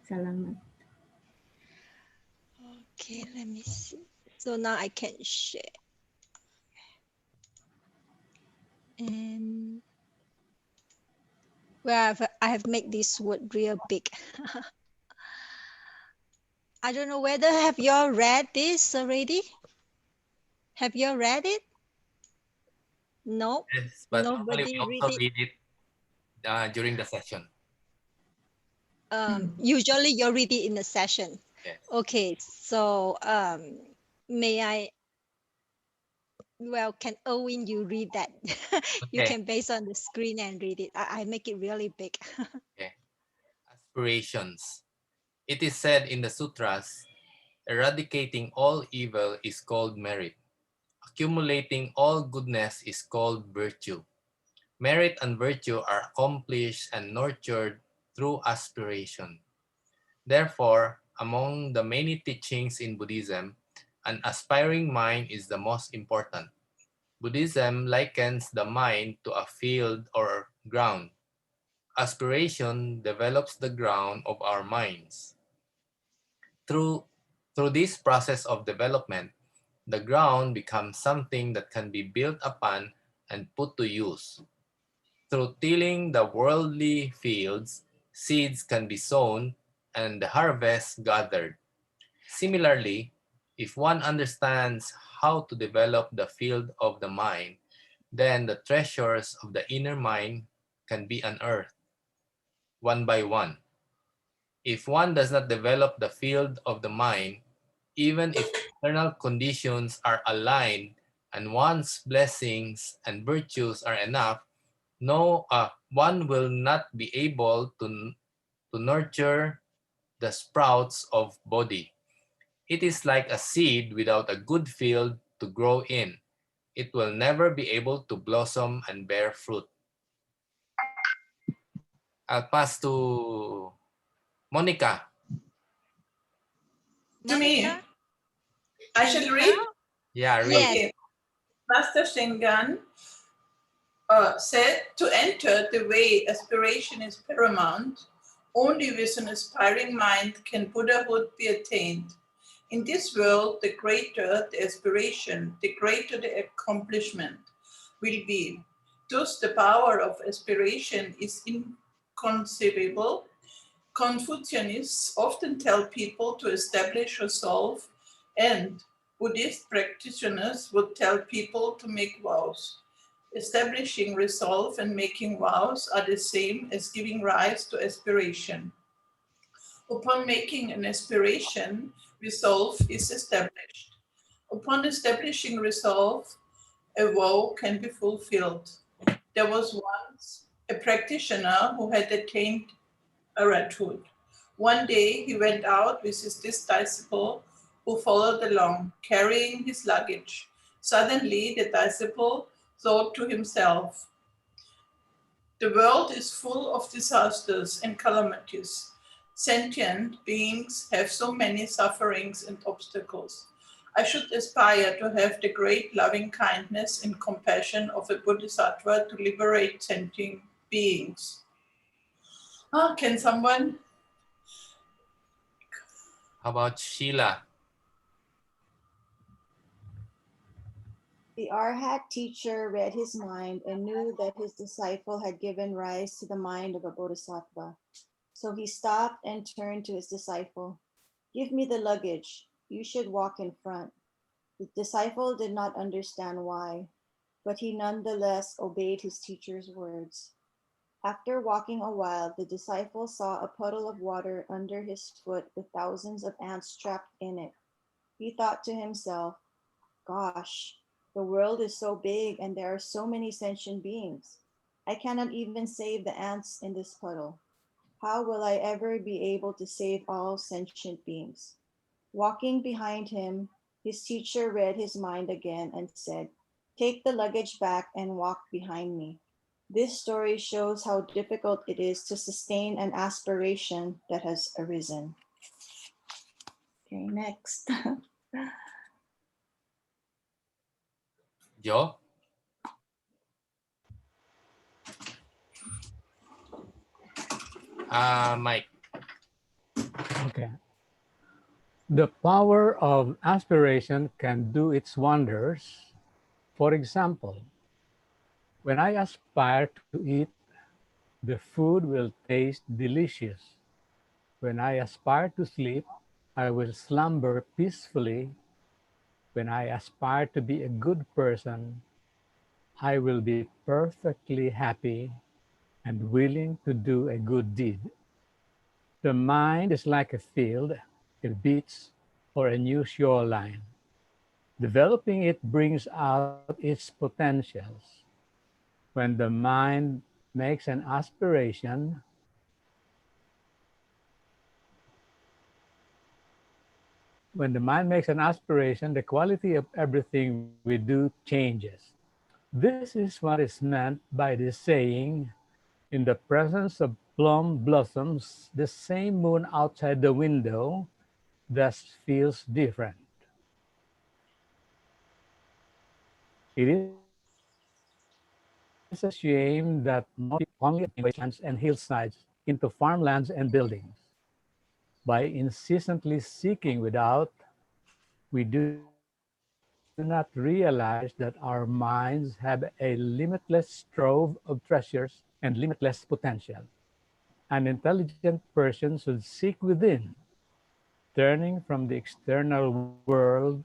Salamat. Okay, let me see. So now I can share. And well, I have made this word real big. I don't know whether have you all read this already? Have you all read it? No, Yes, but normally we nobody read also it. read it during the session. Usually you read it in the session. Yes. Okay, so may I? Well, can Owen you read that? You Okay. can base on the screen and read it. I make it really big. Okay. Aspirations. It is said in the sutras, eradicating all evil is called merit. Accumulating all goodness is called virtue. Merit and virtue are accomplished and nurtured through aspiration. Therefore, among the many teachings in Buddhism, an aspiring mind is the most important. Buddhism likens the mind to a field or ground. Aspiration develops the ground of our minds. Through, through this process of development, the ground becomes something that can be built upon and put to use. Through tilling the worldly fields, seeds can be sown and the harvest gathered. Similarly, if one understands how to develop the field of the mind, then the treasures of the inner mind can be unearthed one by one. If one does not develop the field of the mind, even if external conditions are aligned and one's blessings and virtues are enough, one will not be able to nurture the sprouts of Bodhi. It is like a seed without a good field to grow in. It will never be able to blossom and bear fruit. I'll pass to Monica. To me, Monica, I can shall you read. help? Yeah, read. Yes. Okay. Master Shingan said, to enter the way aspiration is paramount, only with an aspiring mind can Buddhahood be attained. In this world, the greater the aspiration, the greater the accomplishment will be. Thus, the power of aspiration is inconceivable. Confucianists often tell people to establish resolve, and Buddhist practitioners would tell people to make vows. Establishing resolve and making vows are the same as giving rise to aspiration. Upon making an aspiration, resolve is established. Upon establishing resolve, a vow can be fulfilled. There was once a practitioner who had attained arhathood. One day he went out with his disciple who followed along, carrying his luggage. Suddenly the disciple thought to himself, the world is full of disasters and calamities. Sentient beings have so many sufferings and obstacles. I should aspire to have the great loving kindness and compassion of a bodhisattva to liberate sentient beings. Can someone? How about Sheila? The Arhat teacher read his mind and knew that his disciple had given rise to the mind of a bodhisattva. So he stopped and turned to his disciple. Give me the luggage. You should walk in front. The disciple did not understand why, but he nonetheless obeyed his teacher's words. After walking a while, the disciple saw a puddle of water under his foot with thousands of ants trapped in it. He thought to himself, gosh, the world is so big and there are so many sentient beings. I cannot even save the ants in this puddle. How will I ever be able to save all sentient beings? Walking behind him, his teacher read his mind again and said, take the luggage back and walk behind me. This story shows how difficult it is to sustain an aspiration that has arisen. Okay, next. Joe? Mike. Okay. The power of aspiration can do its wonders. For example, when I aspire to eat, the food will taste delicious. When I aspire to sleep, I will slumber peacefully. When I aspire to be a good person, I will be perfectly happy and willing to do a good deed. The mind is like a field, a beach, or a new shoreline. Developing it brings out its potentials. When the mind makes an aspiration, the quality of everything we do changes. This is what is meant by the saying, in the presence of plum blossoms, the same moon outside the window thus feels different. It is a shame that most people convert wastelands and hillsides into farmlands and buildings. By incessantly seeking without, we do not realize that our minds have a limitless trove of treasures and limitless potential. An intelligent person should seek within, turning from the external world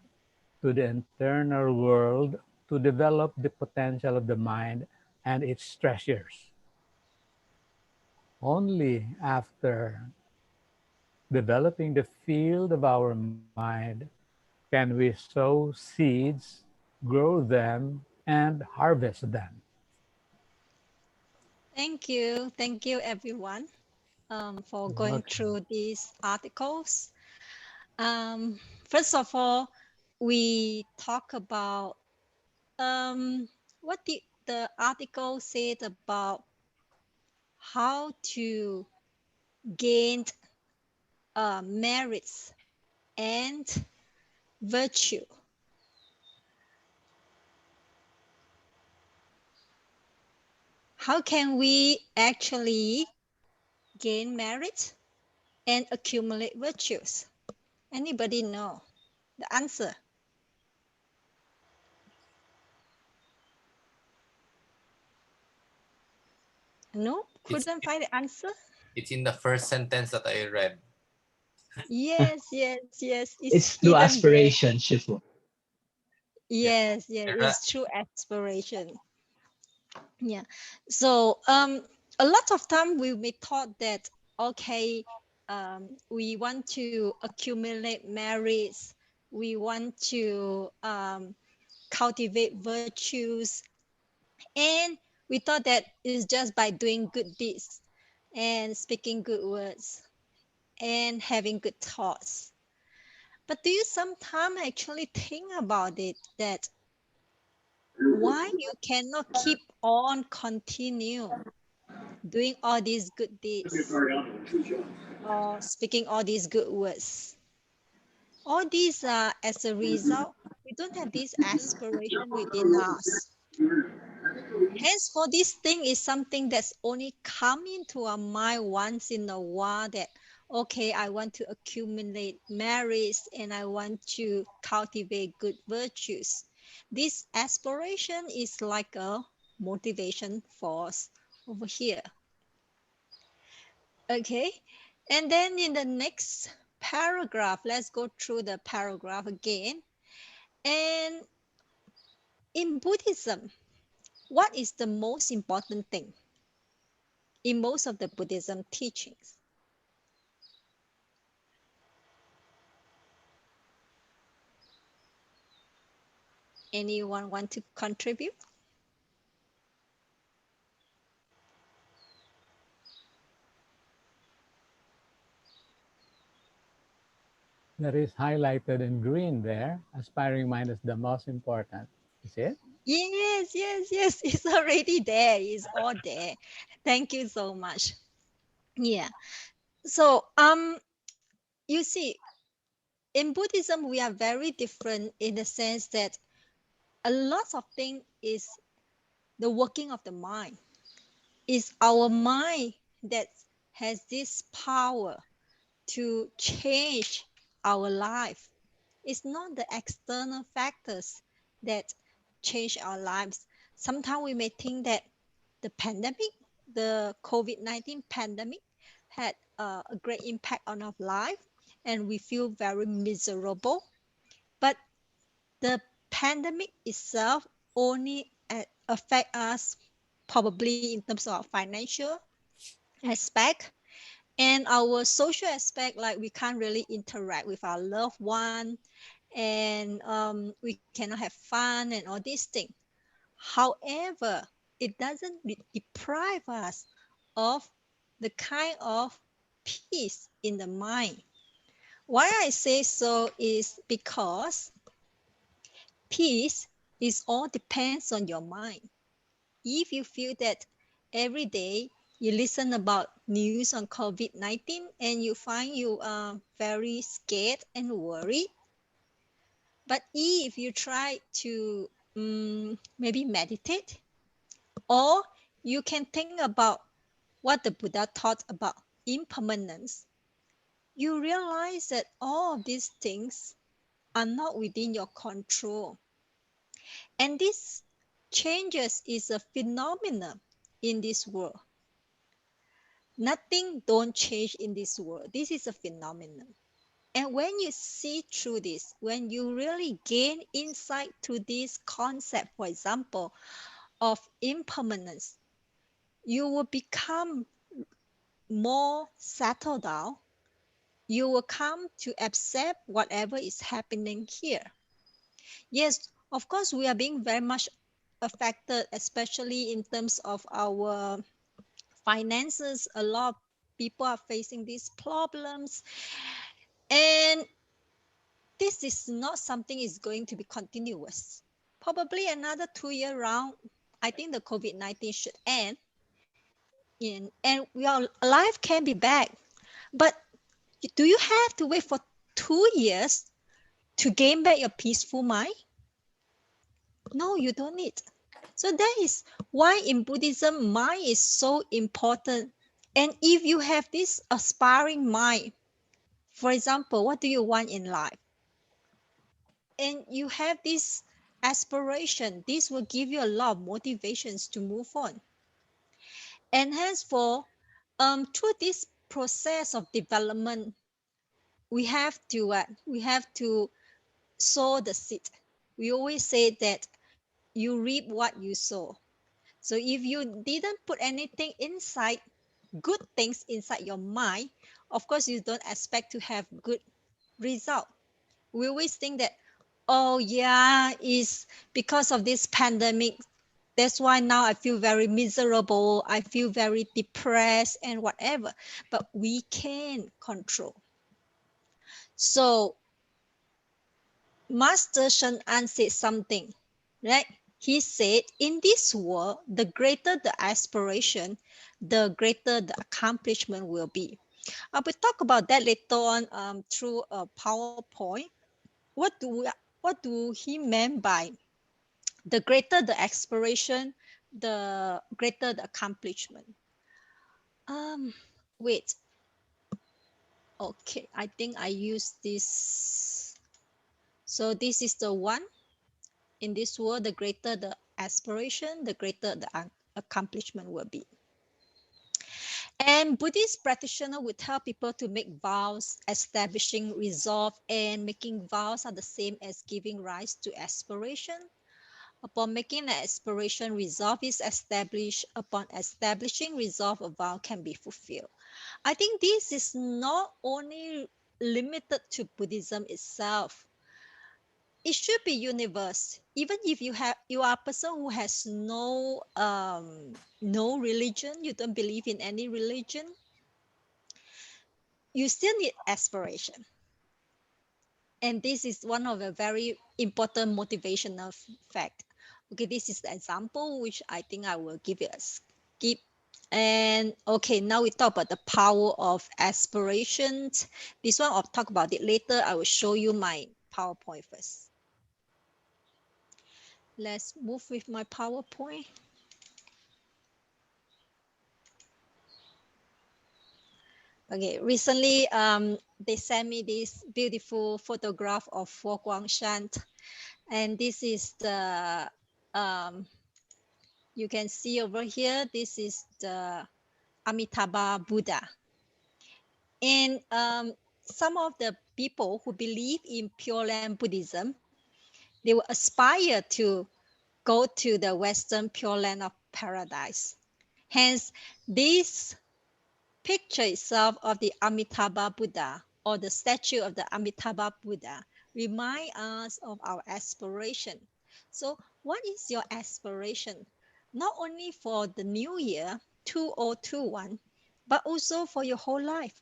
to the internal world to develop the potential of the mind and its treasures. Only after developing the field of our mind can we sow seeds, grow them, and harvest them. Thank you, everyone, for You're going welcome. through these articles. Um, First of all, we talk about what the article said about how to gain merits and virtue. How can we actually gain merit and accumulate virtues? Anybody know the answer? No, It's couldn't find the answer. it's in the first sentence that I read. Yes, yes, yes. It's It's through hidden there. aspiration, Shifu. Yeah. Yes, yes. Era- It's true aspiration. Yeah. So a lot of time we may thought that okay, we want to accumulate merits, we want to cultivate virtues, and we thought that it's just by doing good deeds and speaking good words and having good thoughts. But do you sometimes actually think about it that why you cannot keep on continue doing all these good deeds or speaking all these good words? All these are as a result, we don't have this aspiration within us. Hence, for this thing is something that's only come into our mind once in a while that, okay, I want to accumulate merits and I want to cultivate good virtues. This aspiration is like a motivation force over here. Okay. And then in the next paragraph, let's go through the paragraph again. And in Buddhism, what is the most important thing in most of the Buddhism teachings? Anyone want to contribute? That is highlighted in green there. Aspiring mind is the most important. Is it? Yes, yes, yes. It's already there. It's all there. Thank you so much. Yeah. So, you see, in Buddhism, we are very different in the sense that a lot of thing is the working of the mind. It's our mind that has this power to change our life. It's not the external factors that change our lives. Sometimes we may think that the pandemic, the COVID-19 pandemic, had a great impact on our life and we feel very miserable. But the pandemic itself only affect us probably in terms of our financial aspect and our social aspect, like we can't really interact with our loved one and we cannot have fun and all these things. However, it doesn't deprive us of the kind of peace in the mind. Why I say so is because peace is all depends on your mind. If you feel that every day you listen about news on COVID-19 and you find you are very scared and worried, but if you try to maybe meditate, or you can think about what the Buddha taught about impermanence, you realize that all of these things are not within your control. And this changes is a phenomenon in this world. Nothing don't change in this world. This is a phenomenon. And when you see through this, when you really gain insight to this concept, for example, of impermanence, you will become more settled down. You will come to accept whatever is happening here. Yes, of course, we are being very much affected, especially in terms of our finances. A lot of people are facing these problems. And this is not something is going to be continuous. Probably another 2 year round, I think the COVID-19 should end and your life can be back. But do you have to wait for 2 years to gain back your peaceful mind? No, you don't need. So that is why in Buddhism, mind is so important. And if you have this aspiring mind, for example, what do you want in life? And you have this aspiration, this will give you a lot of motivations to move on. And henceforth, through this process of development, we have to sow the seed. We always say that you reap what you sow. So if you didn't put anything inside, good things inside your mind, of course you don't expect to have good result. We always think that, oh yeah, it's because of this pandemic. That's why now I feel very miserable. I feel very depressed and whatever. But we can control. So Master Shen An said something, right? He said, in this world, the greater the aspiration, the greater the accomplishment will be. I will talk about that later on through a PowerPoint. What do we, what do he mean by the greater the aspiration, the greater the accomplishment? Um, wait. Okay, I think I use this. So this is the one. In this world, the greater the aspiration, the greater the accomplishment will be. And Buddhist practitioner will tell people to make vows, establishing resolve, and making vows are the same as giving rise to aspiration. Upon making an aspiration, resolve is established. Upon establishing resolve, a vow can be fulfilled. I think this is not only limited to Buddhism itself. It should be universe. Even if you are a person who has no religion, you don't believe in any religion, you still need aspiration. And this is one of the very important motivational fact. Okay, this is the example which I think I will give it a skip. And okay, now we talk about the power of aspirations. This one I'll talk about it later. I will show you my PowerPoint first. Let's move with my PowerPoint. Okay, recently they sent me this beautiful photograph of Fo Guangshan, and this is the um, you can see over here. This is the Amitabha Buddha, and some of the people who believe in Pure Land Buddhism, they will aspire to go to the Western Pure Land of Paradise. Hence, this picture itself of the Amitabha Buddha or the statue of the Amitabha Buddha remind us of our aspiration. So what is your aspiration? Not only for the new year 2021, but also for your whole life.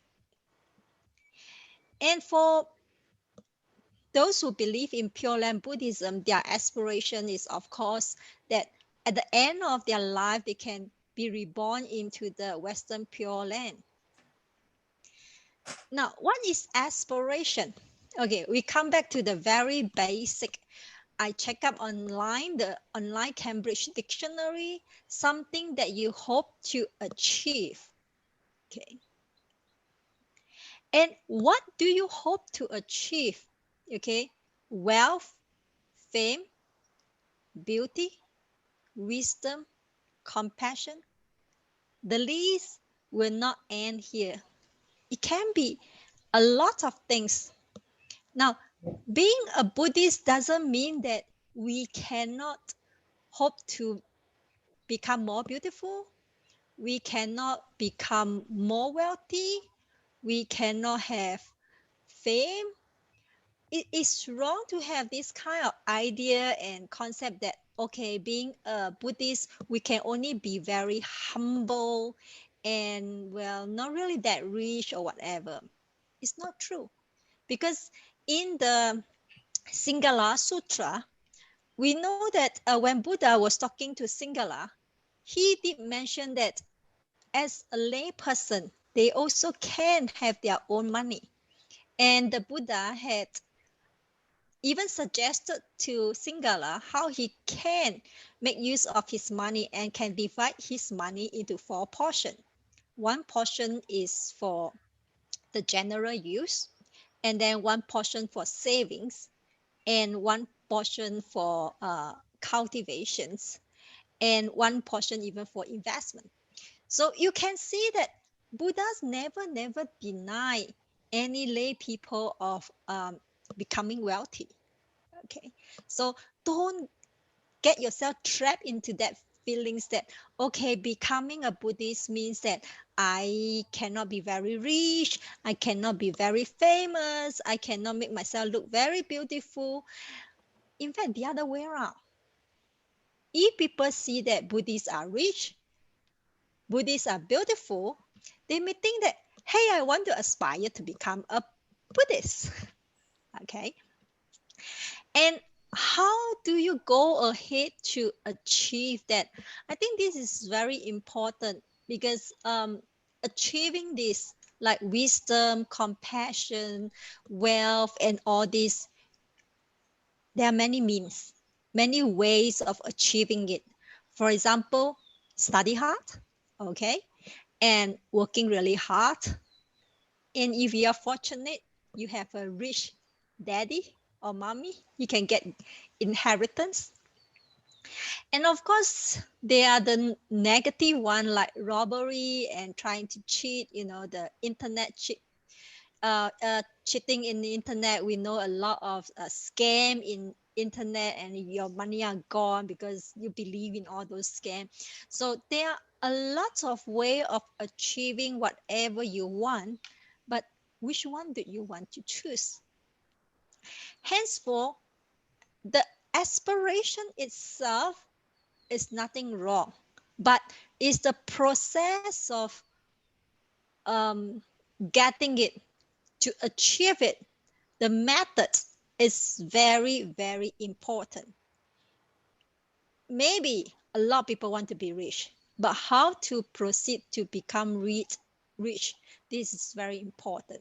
And for those who believe in Pure Land Buddhism, their aspiration is, of course, that at the end of their life, they can be reborn into the Western Pure Land. Now, what is aspiration? Okay, we come back to the very basic. I check up online, the online Cambridge Dictionary, something that you hope to achieve. Okay. And what do you hope to achieve? Okay. Wealth, fame, beauty, wisdom, compassion. The list will not end here. It can be a lot of things. Now, being a Buddhist doesn't mean that we cannot hope to become more beautiful. We cannot become more wealthy. We cannot have fame. It is wrong to have this kind of idea and concept that, okay, being a Buddhist, we can only be very humble and, well, not really that rich or whatever. It's not true. Because in the Singala Sutra, we know that when Buddha was talking to Singala, he did mention that as a lay person, they also can have their own money. And the Buddha had even suggested to Singala how he can make use of his money and can divide his money into 4 portions. One portion is for the general use, and then one portion for savings, and one portion for cultivations, and one portion even for investment. So you can see that Buddhas never deny any lay people of becoming wealthy. Okay, so don't get yourself trapped into that feelings that, okay, becoming a Buddhist means that I cannot be very rich, I cannot be very famous, I cannot make myself look very beautiful. In fact, the other way around. If people see that Buddhists are rich, Buddhists are beautiful, they may think that, hey, I want to aspire to become a Buddhist. Okay. And how do you go ahead to achieve that? I think this is very important because achieving this, like wisdom, compassion, wealth, and all this, there are many means, many ways of achieving it. For example, study hard, okay, and working really hard. And if you are fortunate, you have a rich daddy or mommy, you can get inheritance. And of course, there are the negative one like robbery and trying to cheat, the internet cheating in the internet. We know a lot of scam in internet and your money are gone because you believe in all those scams. So there are a lot of way of achieving whatever you want, but which one do you want to choose? Henceforth, the aspiration itself is nothing wrong, but it's the process of um, getting it to achieve it. The method is very important. Maybe a lot of people want to be rich, but how to proceed to become rich, this is very important.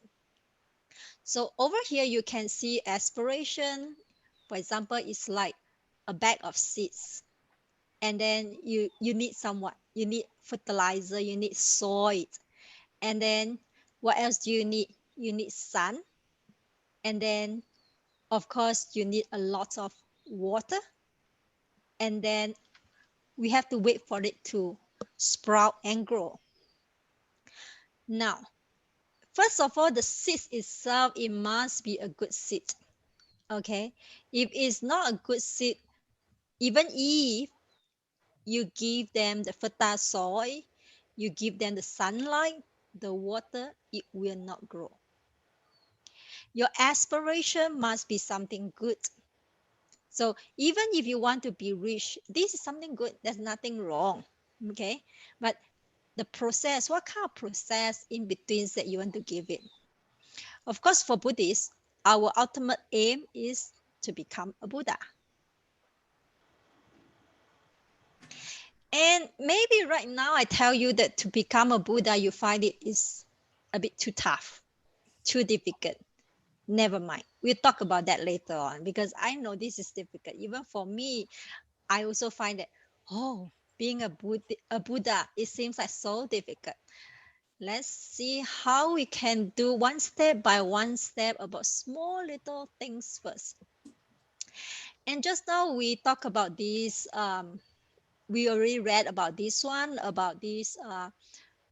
So over here you can see aspiration. For example, it's like a bag of seeds, and then you need somewhat, you need fertilizer, you need soil, and then What else do you need? You need sun, and then of course you need a lot of water, and then we have to wait for it to sprout and grow. Now, first of all, the seed itself, it must be a good seed. Okay, if it's not a good seed, even if you give them the fertile soil, you give them the sunlight, the water, it will not grow. Your aspiration must be something good. So even if you want to be rich, this is something good. There's nothing wrong. Okay. But the process, what kind of process in between that you want to give it? Of course, for Buddhists, our ultimate aim is to become a Buddha. And maybe right now I tell you that to become a Buddha, you find it is a bit too tough, too difficult. Never mind. We'll talk about that later on because I know this is difficult. Even for me, I also find that, oh, being a Buddha, it seems like so difficult. Let's see how we can do one step by one step about small little things first. And just now we talk about this. We already read about this one, about this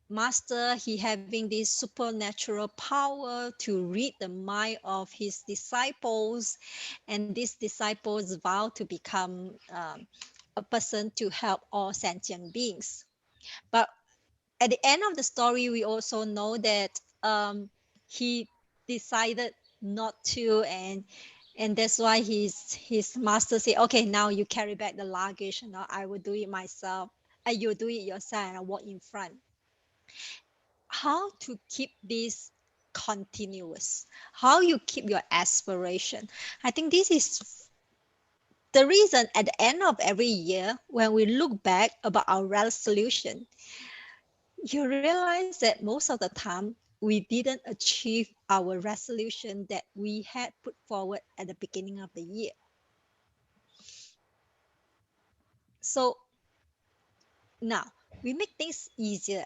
master. He having this supernatural power to read the mind of his disciples, and these disciples vow to become a person to help all sentient beings. But at the end of the story, we also know that he decided not to, and that's why his master said, okay, now you carry back the luggage, now I will do it myself, and you do it yourself, and I walk in front. How to keep this continuous, how you keep your aspiration. I think this is the reason at the end of every year when we look back about our resolution, you realize that most of the time we didn't achieve our resolution that we had put forward at the beginning of the year. So now we make things easier.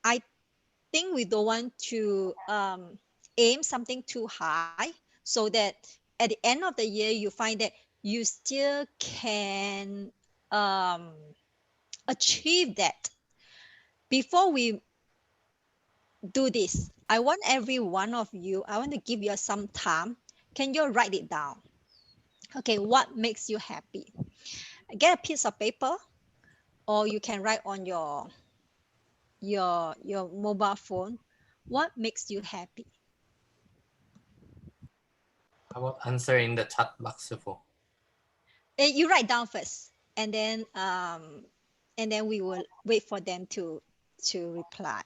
I think we don't want to aim something too high so that at the end of the year you find that you still can um, achieve that. Before we do this, I want every one of you, I want to give you some time. Can you write it down? Okay, what makes you happy? Get a piece of paper, or you can write on your mobile phone. What makes you happy? How about answer in the chat box po? You write down first, and then we will wait for them to reply.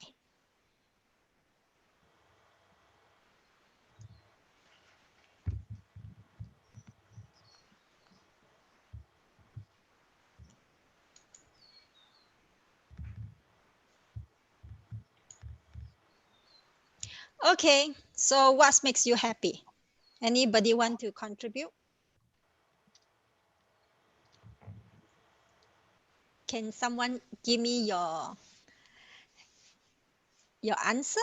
Okay, so what makes you happy? Anybody want to contribute? Can someone give me your answer?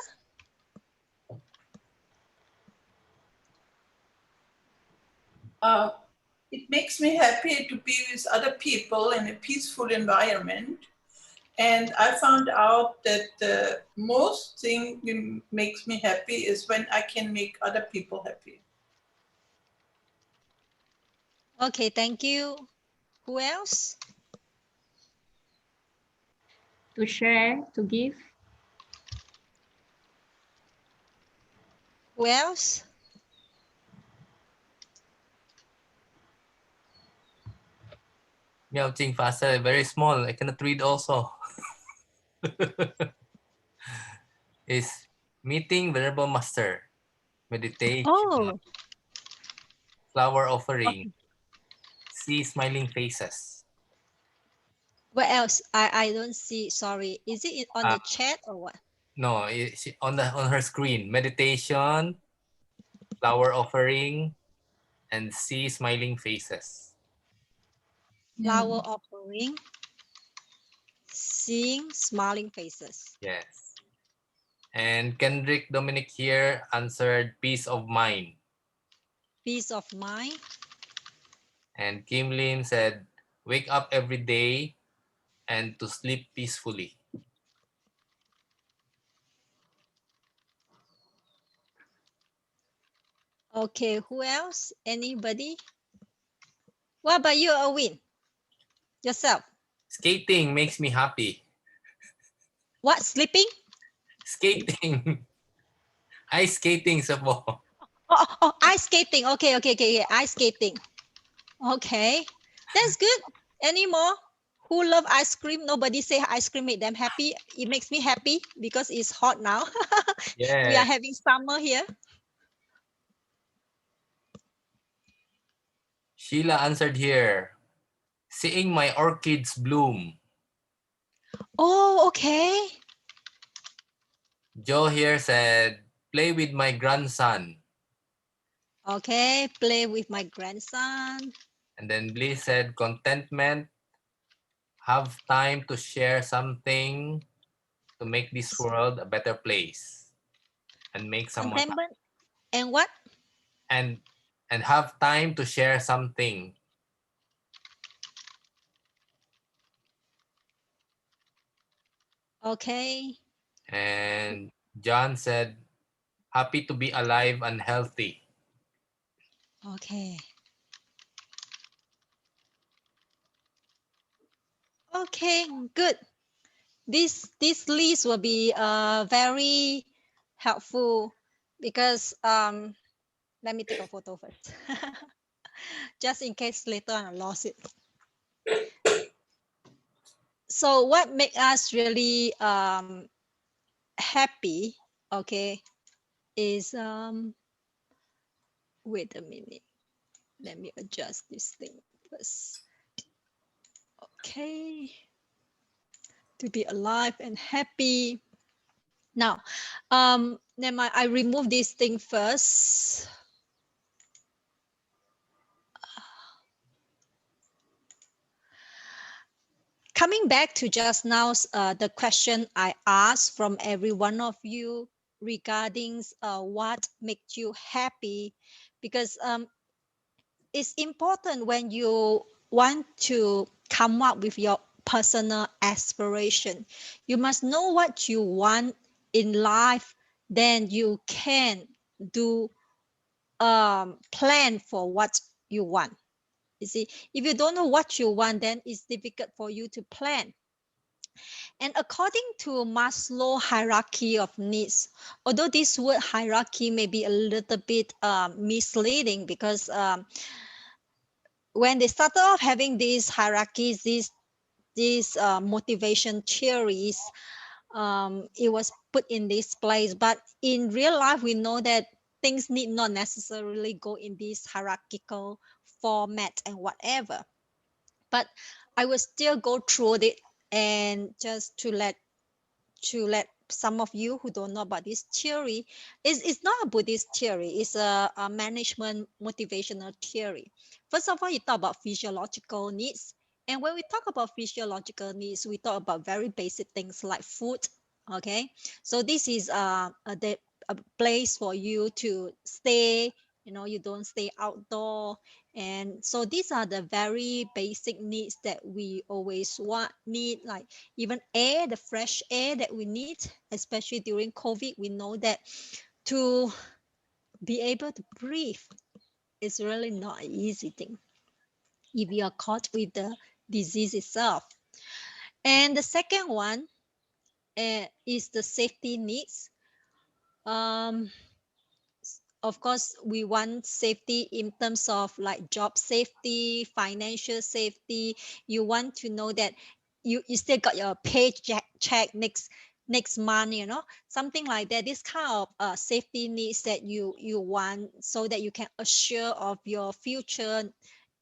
It makes me happy to be with other people in a peaceful environment. And I found out that the most thing that makes me happy is when I can make other people happy. Okay, thank you. Who else? To share, to give. Who else? Miao Ching Faster, very small. I cannot read also. Is meeting Venerable Master, meditation, Oh, flower offering, okay. see smiling faces. What else? I don't see. Sorry. Is it on Uh, the chat or what? no, on her screen, meditation, flower offering, and see smiling faces. Flower offering, seeing smiling faces. Yes. And Kendrick Dominic here answered peace of mind. Peace of mind. And Kim Lin said wake up every day and to sleep peacefully. Okay, who else? Anybody? What about you, Owen? Yourself? Skating makes me happy. What? Sleeping? Skating. Ice skating sa po. Ice skating. Okay. Yeah, ice skating. Okay, that's good. Any more? Who love ice cream? Nobody say ice cream make them happy. It makes me happy because it's hot now. We are Yes. having summer here. Sheila answered here. Seeing my orchids bloom. Oh, okay. Joe here said, play with my grandson. Okay, play with my grandson. And then Bliss said, contentment, have time to share something to make this world a better place and make someone happy. Contentment and what? And have time to share something. Okay. And John said, happy to be alive and healthy. Okay. Okay, good. This list will be very helpful because let me take a photo first. Just in case later I lost it. So what make us really happy, okay, is wait a minute. Let me adjust this thing first. Okay. To be alive and happy. Now, never mind, I remove this thing first. Coming back to just now, the question I asked from every one of you regarding what makes you happy, because it's important when you want to come up with your personal aspiration. You must know what you want in life, then you can do plan for what you want. You see, if you don't know what you want, then it's difficult for you to plan. And according to Maslow hierarchy of needs, although this word hierarchy may be a little bit misleading because when they started off having these hierarchies, these motivation theories, it was put in this place. But in real life, we know that things need not necessarily go in this hierarchical format and whatever. But I will still go through it and just to let some of you who don't know about this theory, it's not a Buddhist theory, it's a management motivational theory. First of all, you talk about physiological needs. And when we talk about physiological needs, we talk about very basic things like food. Okay. So this is a place for you to stay, you don't stay outdoor. And so these are the very basic needs that we always need, like even air, the fresh air that we need, especially during COVID. We know that to be able to breathe is really not an easy thing if you are caught with the disease itself. And the second one is the safety needs. Um, of course, we want safety in terms of like job safety, financial safety. You want to know that you still got your check next month, something like that. This kind of safety needs that you want so that you can assure of your future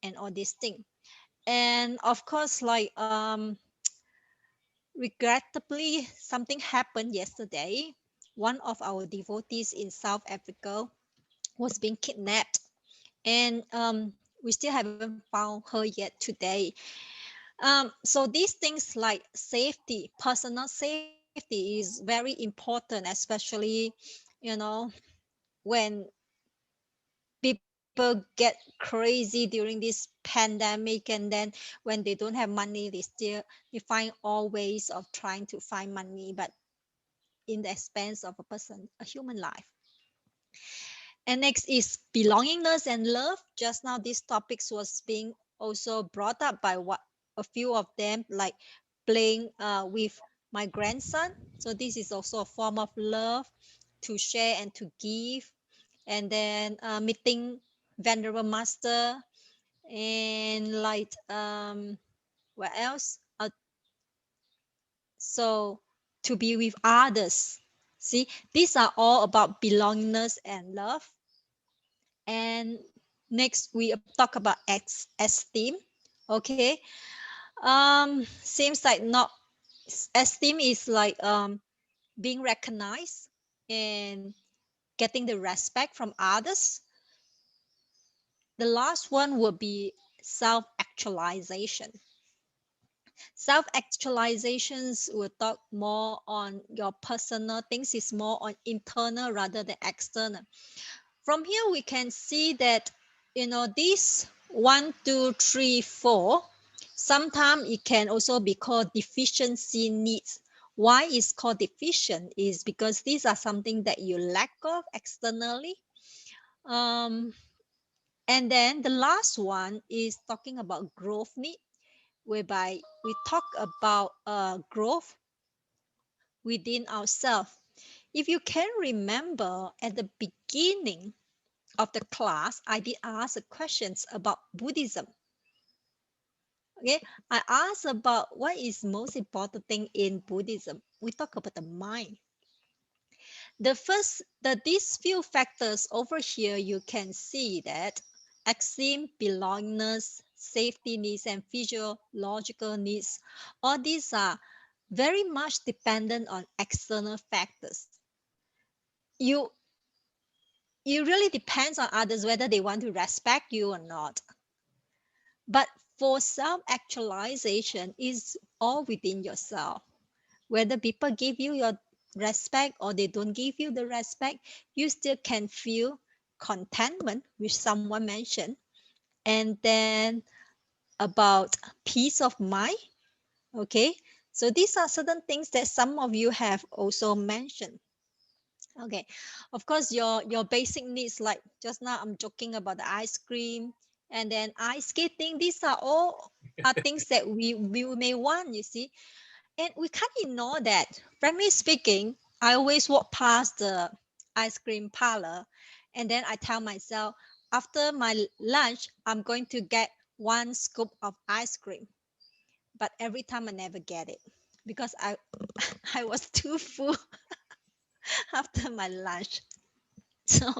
and all these things. And of course, like regrettably, something happened yesterday. One of our devotees in South Africa was being kidnapped, and we still haven't found her yet today. So these things like safety, personal safety, safety is very important, especially, you know, when people get crazy during this pandemic, and then when they don't have money, they find all ways of trying to find money, but in the expense of a person, a human life. And next is belongingness and love. Just now, these topics was being also brought up by what a few of them, like playing with my grandson. So this is also a form of love, to share and to give. And then meeting venerable master, and like what else? So to be with others. See, these are all about belongingness and love. And next we talk about esteem. Okay. Seems like not esteem is like being recognized and getting the respect from others. The last one will be self actualization. Self actualizations will talk more on your personal things, is more on internal rather than external. From here we can see that, this 1, 2, 3, 4, sometimes it can also be called deficiency needs. Why is called deficient is because these are something that you lack of externally. um, and then the last one is talking about growth need, whereby we talk about growth within ourselves. If you can remember at the beginning of the class, I did ask questions about Buddhism. Okay, I asked about what is most important thing in Buddhism. We talk about the mind. These few factors over here, you can see that esteem, belongingness, safety needs, and physiological needs, all these are very much dependent on external factors. You you really depends on others whether they want to respect you or not. But for self-actualization is all within yourself. Whether people give you your respect or they don't give you the respect, you still can feel contentment, which someone mentioned. And then about peace of mind. Okay. So these are certain things that some of you have also mentioned. Okay, of course, your basic needs, like just now I'm joking about the ice cream and then ice skating. These are all are things that we may want, you see, and we can't ignore that. Frankly speaking, I always walk past the ice cream parlor, and then I tell myself, after my lunch, I'm going to get one scoop of ice cream. But every time I never get it because I I was too full after my lunch. So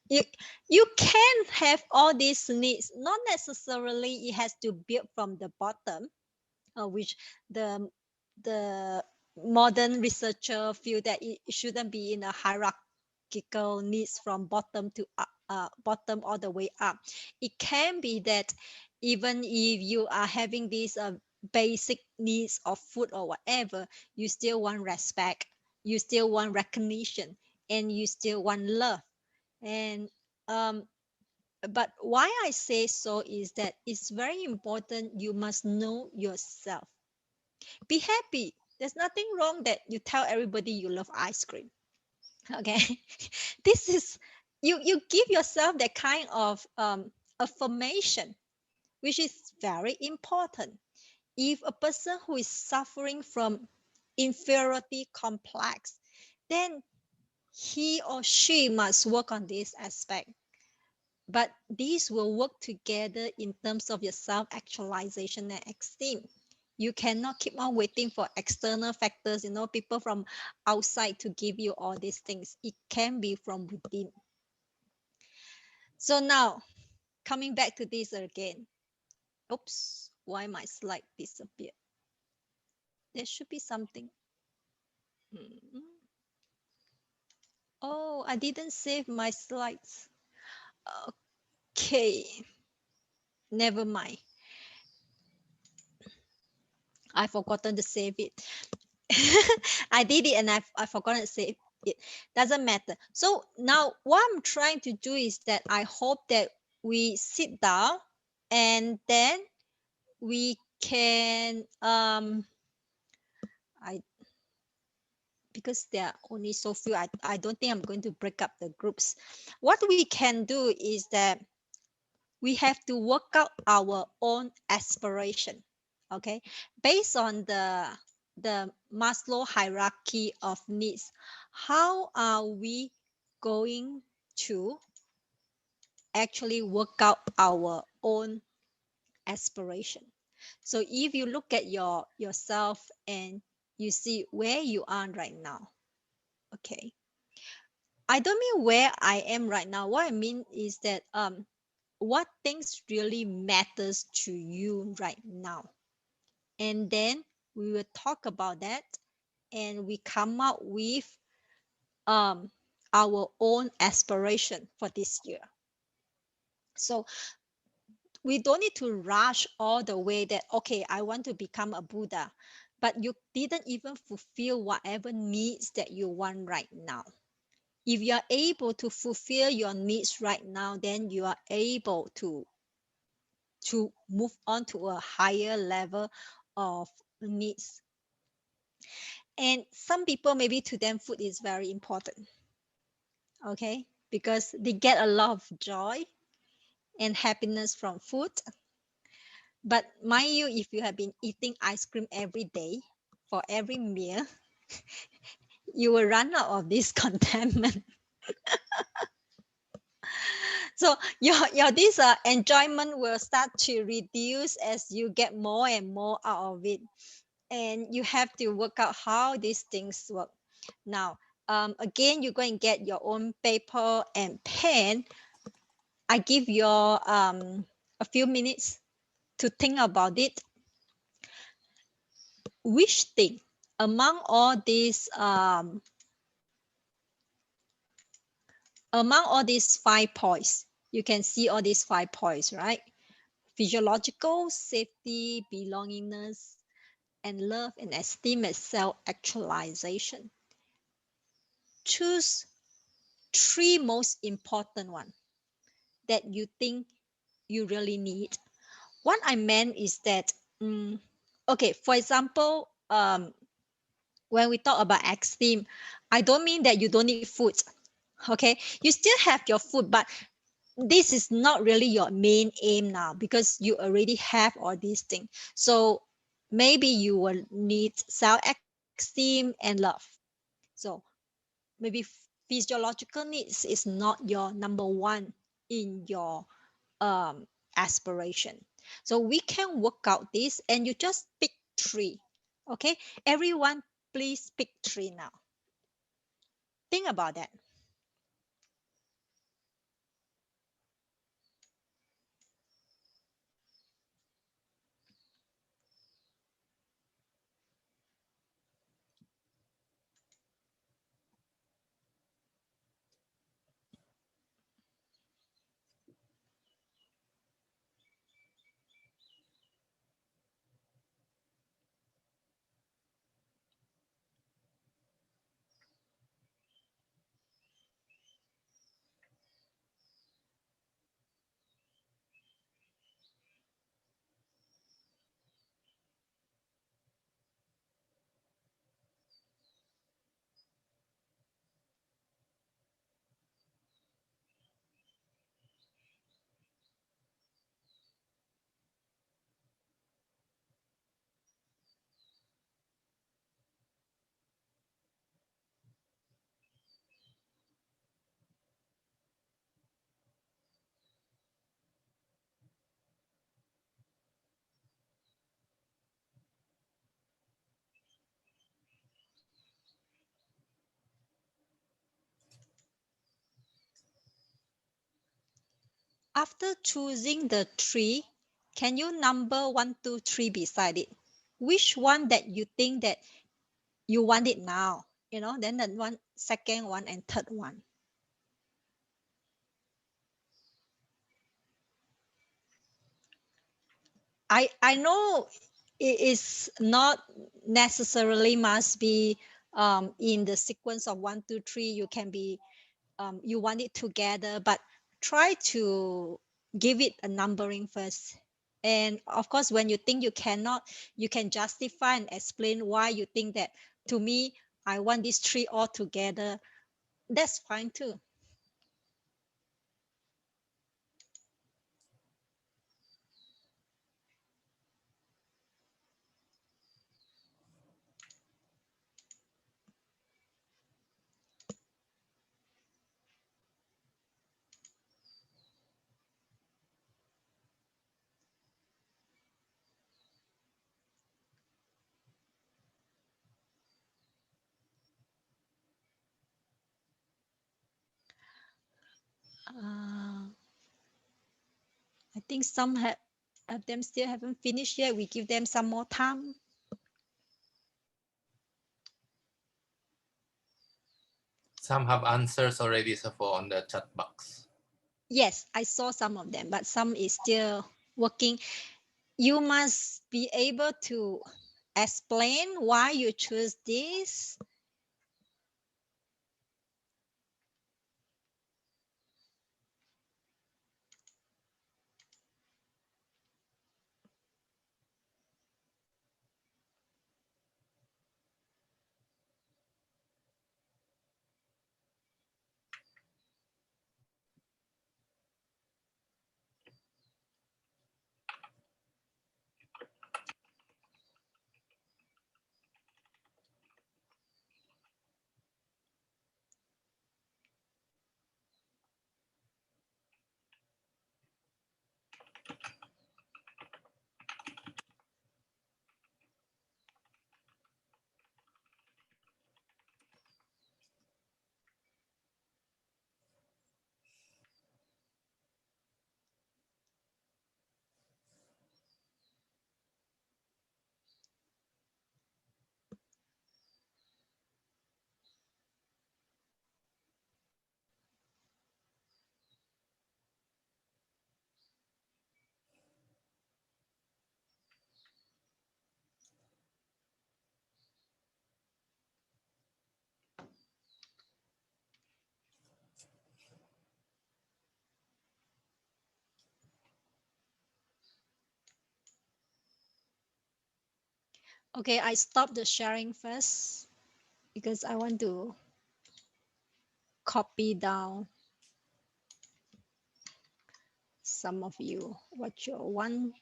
you you can have all these needs. Not necessarily it has to build from the bottom, which the the modern researcher feel that it shouldn't be in a hierarchical needs from bottom to bottom all the way up. It can be that even if you are having these basic needs of food or whatever, you still want respect, you still want recognition, and you still want love. And um, but why I say so is that it's very important. You must know yourself. Be happy. There's nothing wrong that you tell everybody you love ice cream. Okay, this is you give yourself that kind of affirmation, which is very important. If a person who is suffering from inferiority complex, then he or she must work on this aspect. But these will work together in terms of your self actualization and esteem. You cannot keep on waiting for external factors, people from outside to give you all these things. It can be from within. So now, coming back to this again. Oops, why my slide disappeared? There should be something. Mm. Oh, I didn't save my slides. Okay, never mind. I've forgotten to save it. I did it and I forgot to say it. Doesn't matter. So now what I'm trying to do is that I hope that we sit down and then we can I because there are only so few, I don't think I'm going to break up the groups. What we can do is that we have to work out our own aspiration, okay, based on the Maslow hierarchy of needs. How are we going to actually work out our own aspiration? So if you look at yourself and you see where you are right now, okay, I don't mean where I am right now. What I mean is that what things really matters to you right now. And then we will talk about that and we come up with um our own aspiration for this year. So we don't need to rush all the way that okay, I want to become a Buddha, but you didn't even fulfill whatever needs that you want right now. If you are able to fulfill your needs right now, then you are able to move on to a higher level of needs. And some people, maybe to them food is very important, okay, because they get a lot of joy and happiness from food. But mind you, if you have been eating ice cream every day for every meal, you will run out of this contentment. So your this enjoyment will start to reduce as you get more and more out of it, and you have to work out how these things work. Now, again, you go and get your own paper and pen. I give you a few minutes to think about it. Which thing among all these five points, you can see all these 5 points, right? Physiological, safety, belongingness, and love and esteem as self-actualization. Choose three most important one that you think you really need. What I meant is that, okay, for example, when we talk about esteem, I don't mean that you don't need food. Okay, you still have your food, but this is not really your main aim now because you already have all these things. So maybe you will need self-esteem and love. So maybe physiological needs is not your number one in your aspiration. So we can work out this and you just pick three. Okay, everyone, please pick three now. Think about that. After choosing the three, can you number one, two, three beside it? Which one that you think that you want it now? You know, then the one, second one, and third one. I know it is not necessarily must be in the sequence of 1, 2, 3. You can be you want it together, but try to give it a numbering first. And of course, when you think you cannot, you can justify and explain why you think that. To me, I want these three all together. That's fine too. Uh, I think some have them still haven't finished yet. We give them some more time. Some have answers already, Safo, on the chat box. Yes, I saw some of them, but some is still working. You must be able to explain why you choose this. Okay, I stop the sharing first because I want to copy down some of you what you want.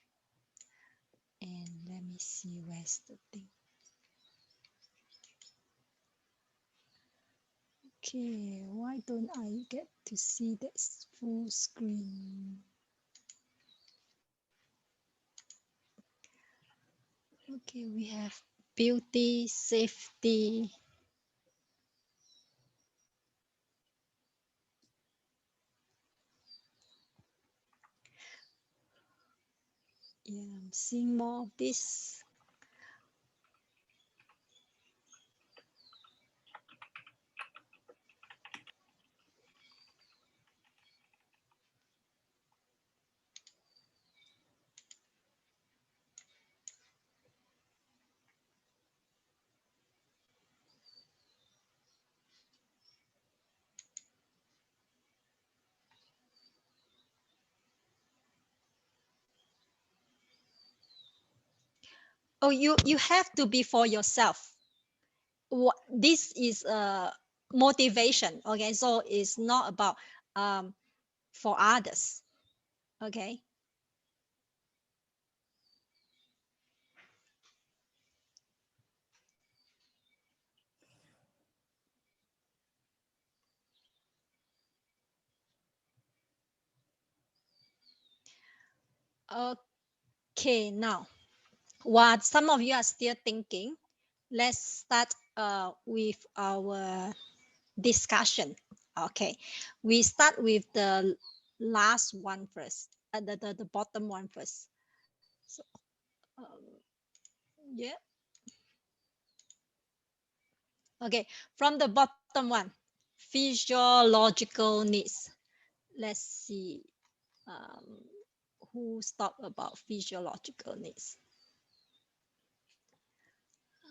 And let me see where's the thing. Okay, why don't I get to see this full screen? Okay, we have beauty, safety. Yeah, I'm seeing more of this. Oh, you have to be for yourself. What this is a motivation. Okay, so it's not about for others. Okay. Okay, now what some of you are still thinking, let's start with our discussion. Okay, we start with the last one first, the bottom one first. So, um, yeah. Okay, from the bottom one, physiological needs. Let's see um, who's talk about physiological needs.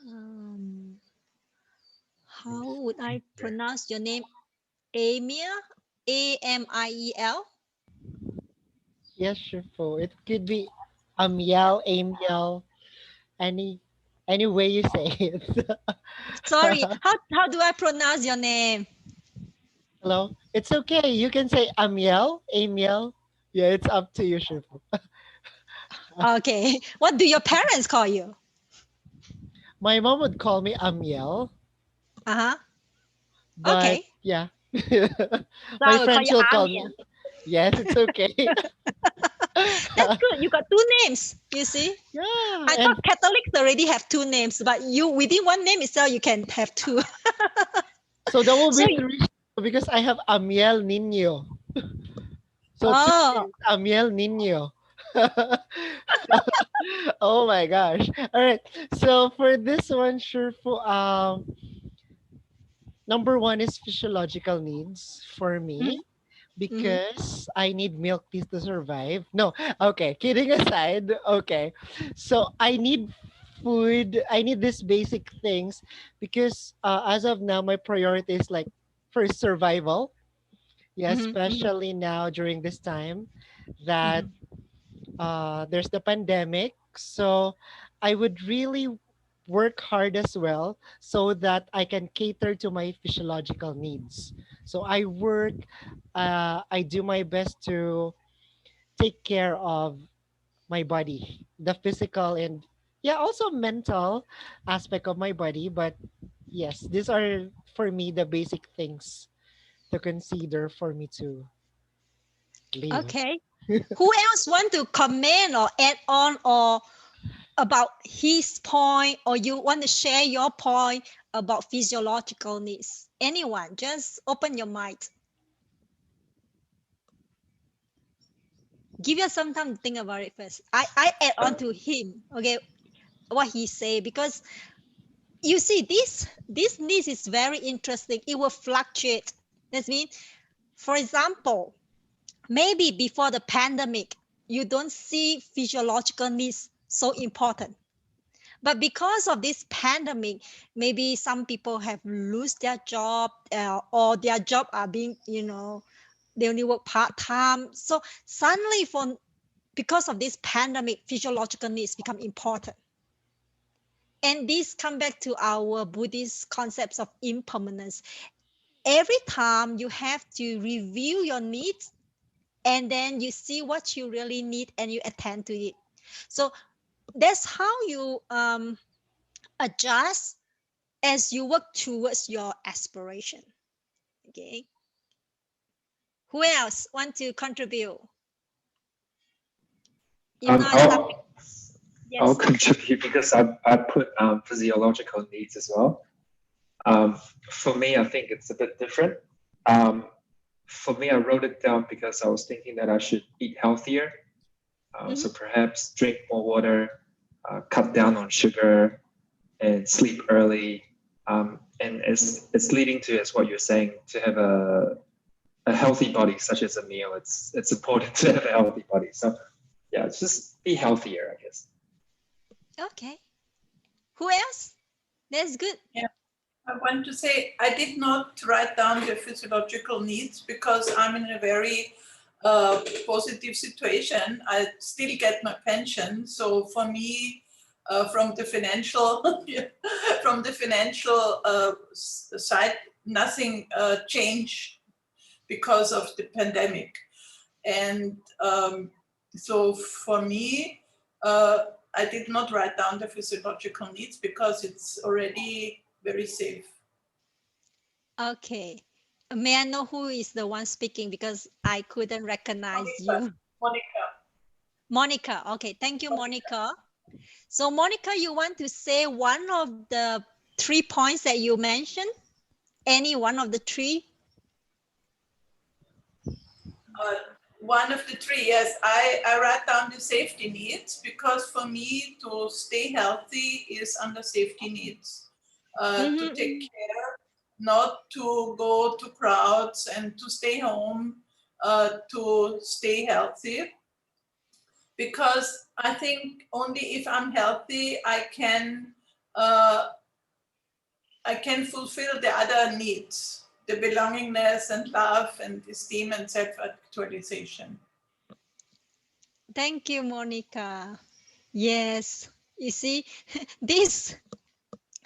Um, how would I pronounce your name? Amiel? Amiel? Yes, Shifu. It could be Amiel, any way you say it. Sorry, how do I pronounce your name? Hello. It's okay. You can say Amiel. Yeah, it's up to you, Shifu. Okay. What do your parents call you? My mom would call me Amiel, Uh-huh. but Okay. yeah. So My I will call friends you will call me. Amiel. Yes, it's okay. That's good. You got two names, you see? Yeah, I and thought Catholics already have two names, but you within one name itself you can have two. so that will So be three because I have Amiel Nino. So two oh, names, Amiel Nino. Oh my gosh. All right. So for this one, sure for number one is physiological needs for mhm, me mhm, because I need milk teeth to survive. No, okay, kidding aside. Okay. So I need food. I need these basic things because as of now my priority is like first survival. Yeah, mhm, mhm, especially now during this time that mhm. there's the pandemic. So I would really work hard as well so that I can cater to my physiological needs. So I work, I do my best to take care of my body, the physical and yeah, also mental aspect of my body. But yes, these are for me the basic things to consider for me to live. Okay. Who else want to comment or add on or about his point, or you want to share your point about physiological needs? Anyone, just open your mic. Give you some time to think about it first. I add on to him, okay, what he say, because you see this needs is very interesting. It will fluctuate. That means, for example, maybe before the pandemic, you don't see physiological needs so important. But because of this pandemic, maybe some people have lose their job, or their job are being, they only work part time. So suddenly, for because of this pandemic, physiological needs become important. And this come back to our Buddhist concepts of impermanence. Every time you have to review your needs, and then you see what you really need and you attend to it. So that's how you adjust as you work towards your aspiration. Okay. Who else want to contribute? If Um, not, stop. I'll I'll Yes. contribute because I put physiological needs as well. Um, for me, I think it's a bit different. Um, for me, I wrote it down because I was thinking that I should eat healthier. Mm-hmm. So perhaps drink more water, cut down on sugar, and sleep early. And it's leading to, as what you're saying, to have a healthy body, such as a meal. It's important to have a healthy body. So yeah, it's just be healthier, I guess. Okay. Who else? That's good. Yeah, I want to say I did not write down the physiological needs because I'm in a very positive situation. I still get my pension, so for me, from the financial from the financial side, nothing changed because of the pandemic. And so for me, I did not write down the physiological needs because it's already very safe. Okay. May I know who is the one speaking, because I couldn't recognize Monica, you? Monica, Monica. Okay. Thank you, Monica. Monica. So, Monica, you want to say one of the 3 points that you mentioned? Any one of the three? Uh, one of the three, yes, I write down the safety needs because for me to stay healthy is under safety needs. To take Mm-hmm. care, not to go to crowds and to stay home, to stay healthy. Because I think only if I'm healthy, I can I can fulfill the other needs, the belongingness and love and esteem and self-actualization. Thank you, Monica. Yes, you see, this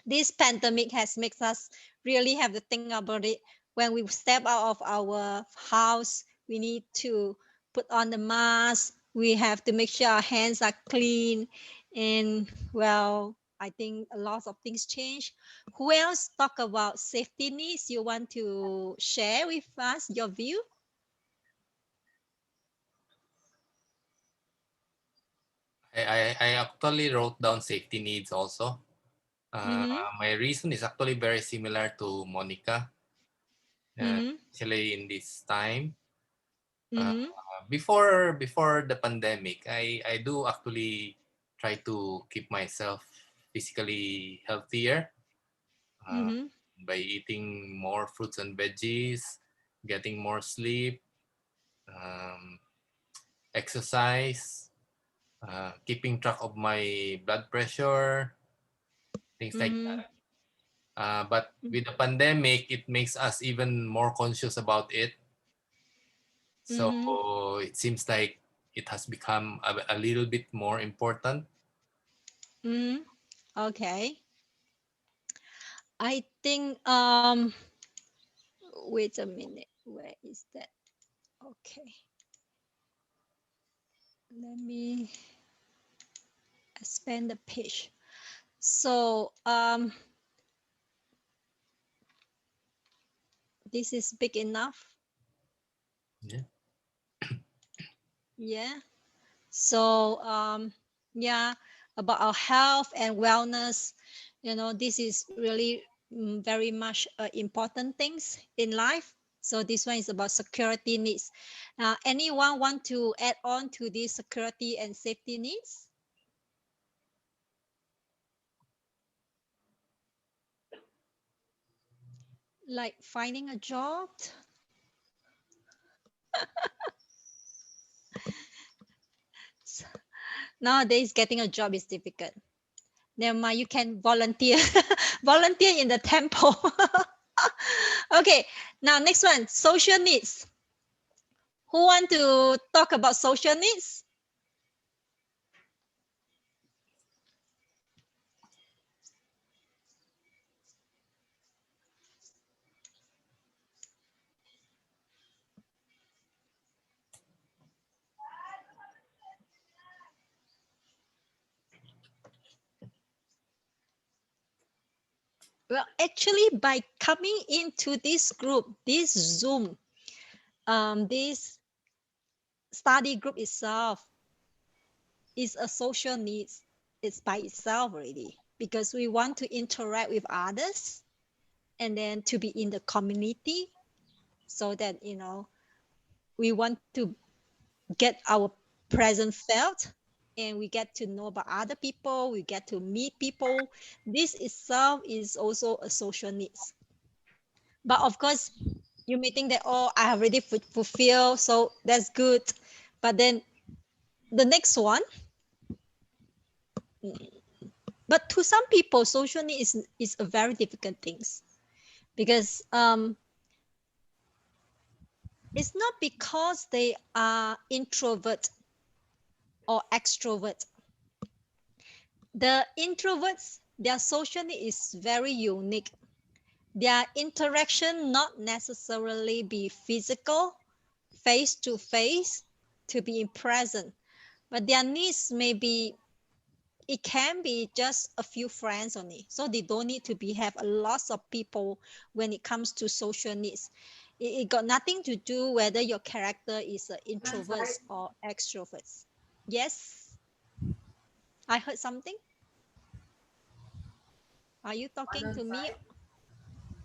this pandemic has made us really have to think about it. When we step out of our house, we need to put on the mask. We have to make sure our hands are clean. And well, I think a lot of things change. Who else talk about safety needs? You want to share with us your view? I actually wrote down safety needs also. Mm-hmm. My reason is actually very similar to Monica, Mm-hmm. especially in this time. Mm-hmm. Before the pandemic, I do actually try to keep myself physically healthier uh, Mm-hmm. by eating more fruits and veggies, getting more sleep, um, exercise, keeping track of my blood pressure, things like Mm-hmm. that. But with the pandemic, it makes us even more conscious about it. So Mm-hmm. it seems like it has become a little bit more important. Mm-hmm. Okay. I think wait a minute. Where is that? Okay. Let me expand the page. So this is big enough. Yeah. Yeah. So yeah, about our health and wellness, this is really very much important things in life. So this one is about security needs. Anyone want to add on to these security and safety needs? Like finding a job? Nowadays, getting a job is difficult. Never mind, you can volunteer, volunteer in the temple. Okay, now next one, social needs. Who want to talk about social needs? Well, actually, by coming into this group, this Zoom, this study group itself is a social needs. It's by itself already because we want to interact with others and then to be in the community so that we want to get our presence felt and we get to know about other people, we get to meet people. This itself is also a social needs. But of course, you may think that, oh, I have already fulfilled, so that's good. But then the next one, but to some people, social need is a very difficult things because it's not because they are introvert or extrovert. The introverts, their social need is very unique. Their interaction not necessarily be physical, face to face, to be in present, but their needs may be, it can be just a few friends only. So they don't need to be have a lot of people when it comes to social needs. It got nothing to do whether your character is introverts or extroverts. Yes, I heard something. Are you talking to me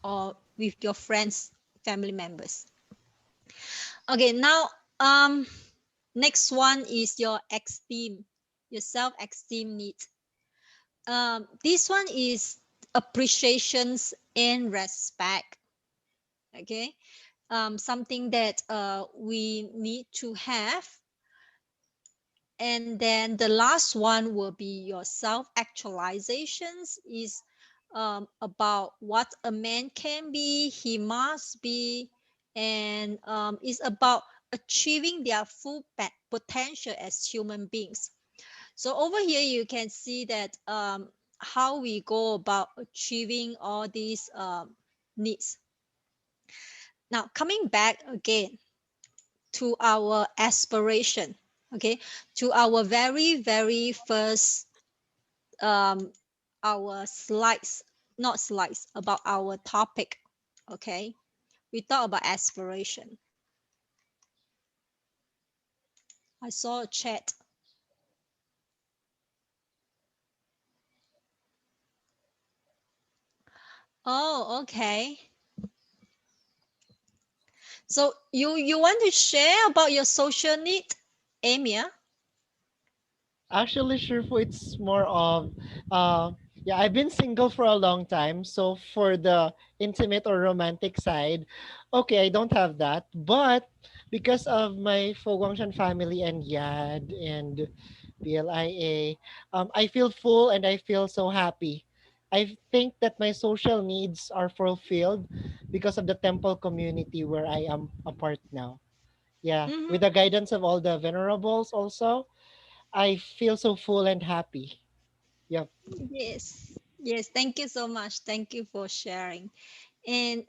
or with your friends, family members? Okay, now next one is your esteem, your self-esteem need. This one is appreciations and respect. Okay, something that we need to have, And then the last one will be your self actualizations, is about what a man can be, he must be, and is about achieving their full potential as human beings. So over here you can see that how we go about achieving all these needs. Now coming back again to our aspiration, okay, to our very first our slides, not slides, about our topic. Okay, we talk about aspiration. I saw a chat. Oh, okay. So you want to share about your social need, Amia? Actually, Shirfu, it's more of, yeah, I've been single for a long time. So for the intimate or romantic side, okay, I don't have that. But because of my Foguangshan family and Yad and BLIA, I feel full and I feel so happy. I think that my social needs are fulfilled because of the temple community where I am a part now. Yeah, Mm-hmm. with the guidance of all the venerables also, I feel so full and happy. Yep. Yes, yes. Thank you so much. Thank you for sharing. And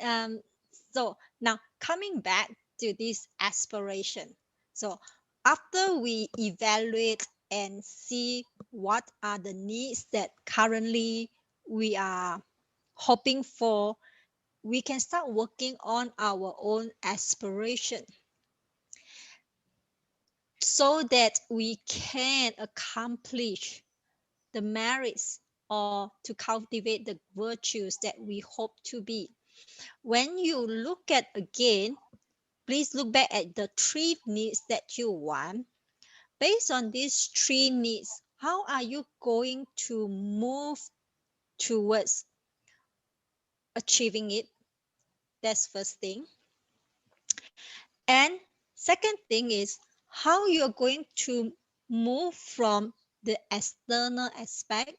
so now coming back to this aspiration. So after we evaluate and see what are the needs that currently we are hoping for, we can start working on our own aspiration so that we can accomplish the merits or to cultivate the virtues that we hope to be. When you look at again, please look back at the three needs that you want. Based on these three needs, how are you going to move towards achieving it? That's first thing. And second thing is how you're going to move from the external aspect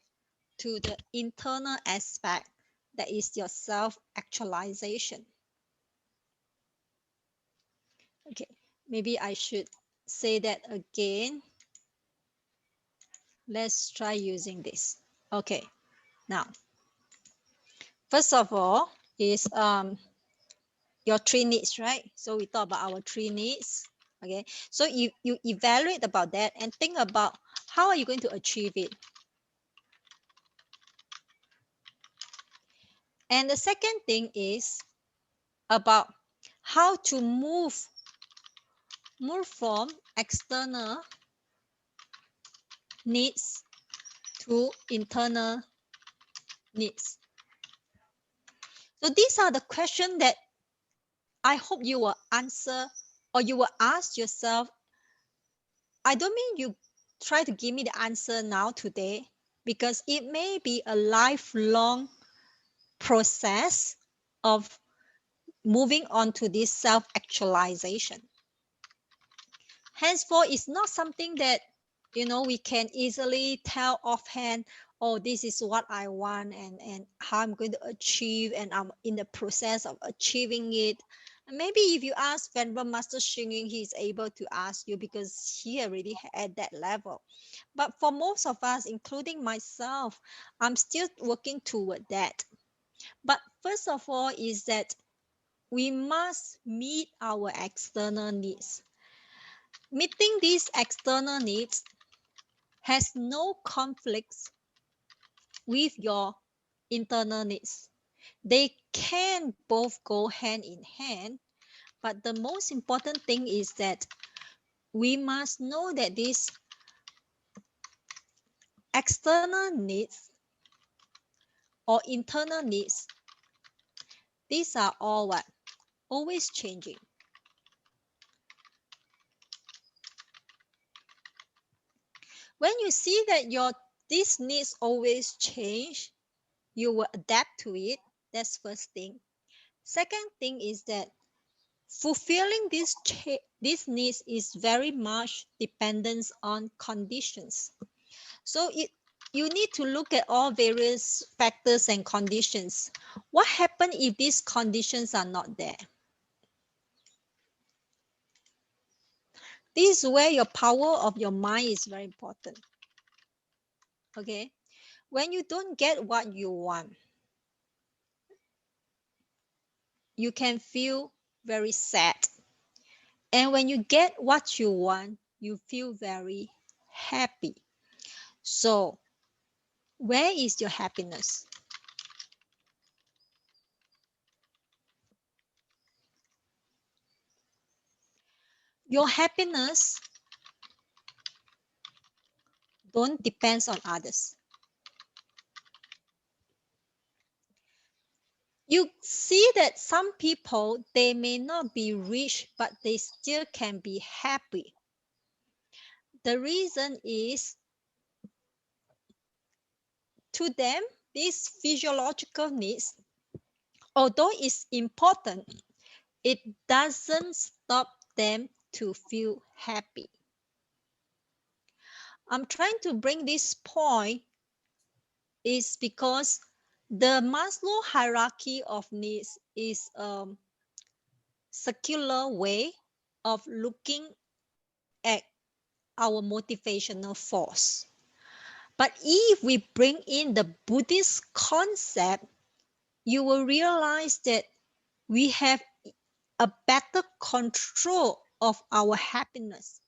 to the internal aspect, that is your self actualization. Okay, maybe I should say that again. Let's try using this. Okay, now first of all is your three needs, right? So we talk about our three needs. Okay, so you evaluate about that and think about how are you going to achieve it. And the second thing is about how to move from external needs to internal needs. So these are the questions that I hope you will answer, or you will ask yourself. I don't mean you try to give me the answer now today, because it may be a lifelong process of moving on to this self actualization. Henceforth, it's not something that we can easily tell offhand, oh, this is what I want, and how I'm going to achieve, and I'm in the process of achieving it. And maybe if you ask Venerable Master Xing, he's able to ask you because he already at that level. But for most of us, including myself, I'm still working toward that. But first of all is that we must meet our external needs. Meeting these external needs has no conflicts with your internal needs. They can both go hand in hand, but the most important thing is that we must know that these external needs or internal needs, these are all what? Always changing. When you see that these needs always change, you will adapt to it. That's first thing. Second thing is that fulfilling these needs is very much dependent on conditions. So you need to look at all various factors and conditions. What happens if these conditions are not there? This is where your power of your mind is very important. Okay, when you don't get what you want, you can feel very sad. And when you get what you want, you feel very happy. So, where is your happiness? Your happiness don't depend on others. You see that some people, they may not be rich, but they still can be happy. The reason is, to them, these physiological needs, although it's important, it doesn't stop them to feel happy. I'm trying to bring this point is because the Maslow hierarchy of needs is a circular way of looking at our motivational force. But if we bring in the Buddhist concept, you will realize that we have a better control of our happiness.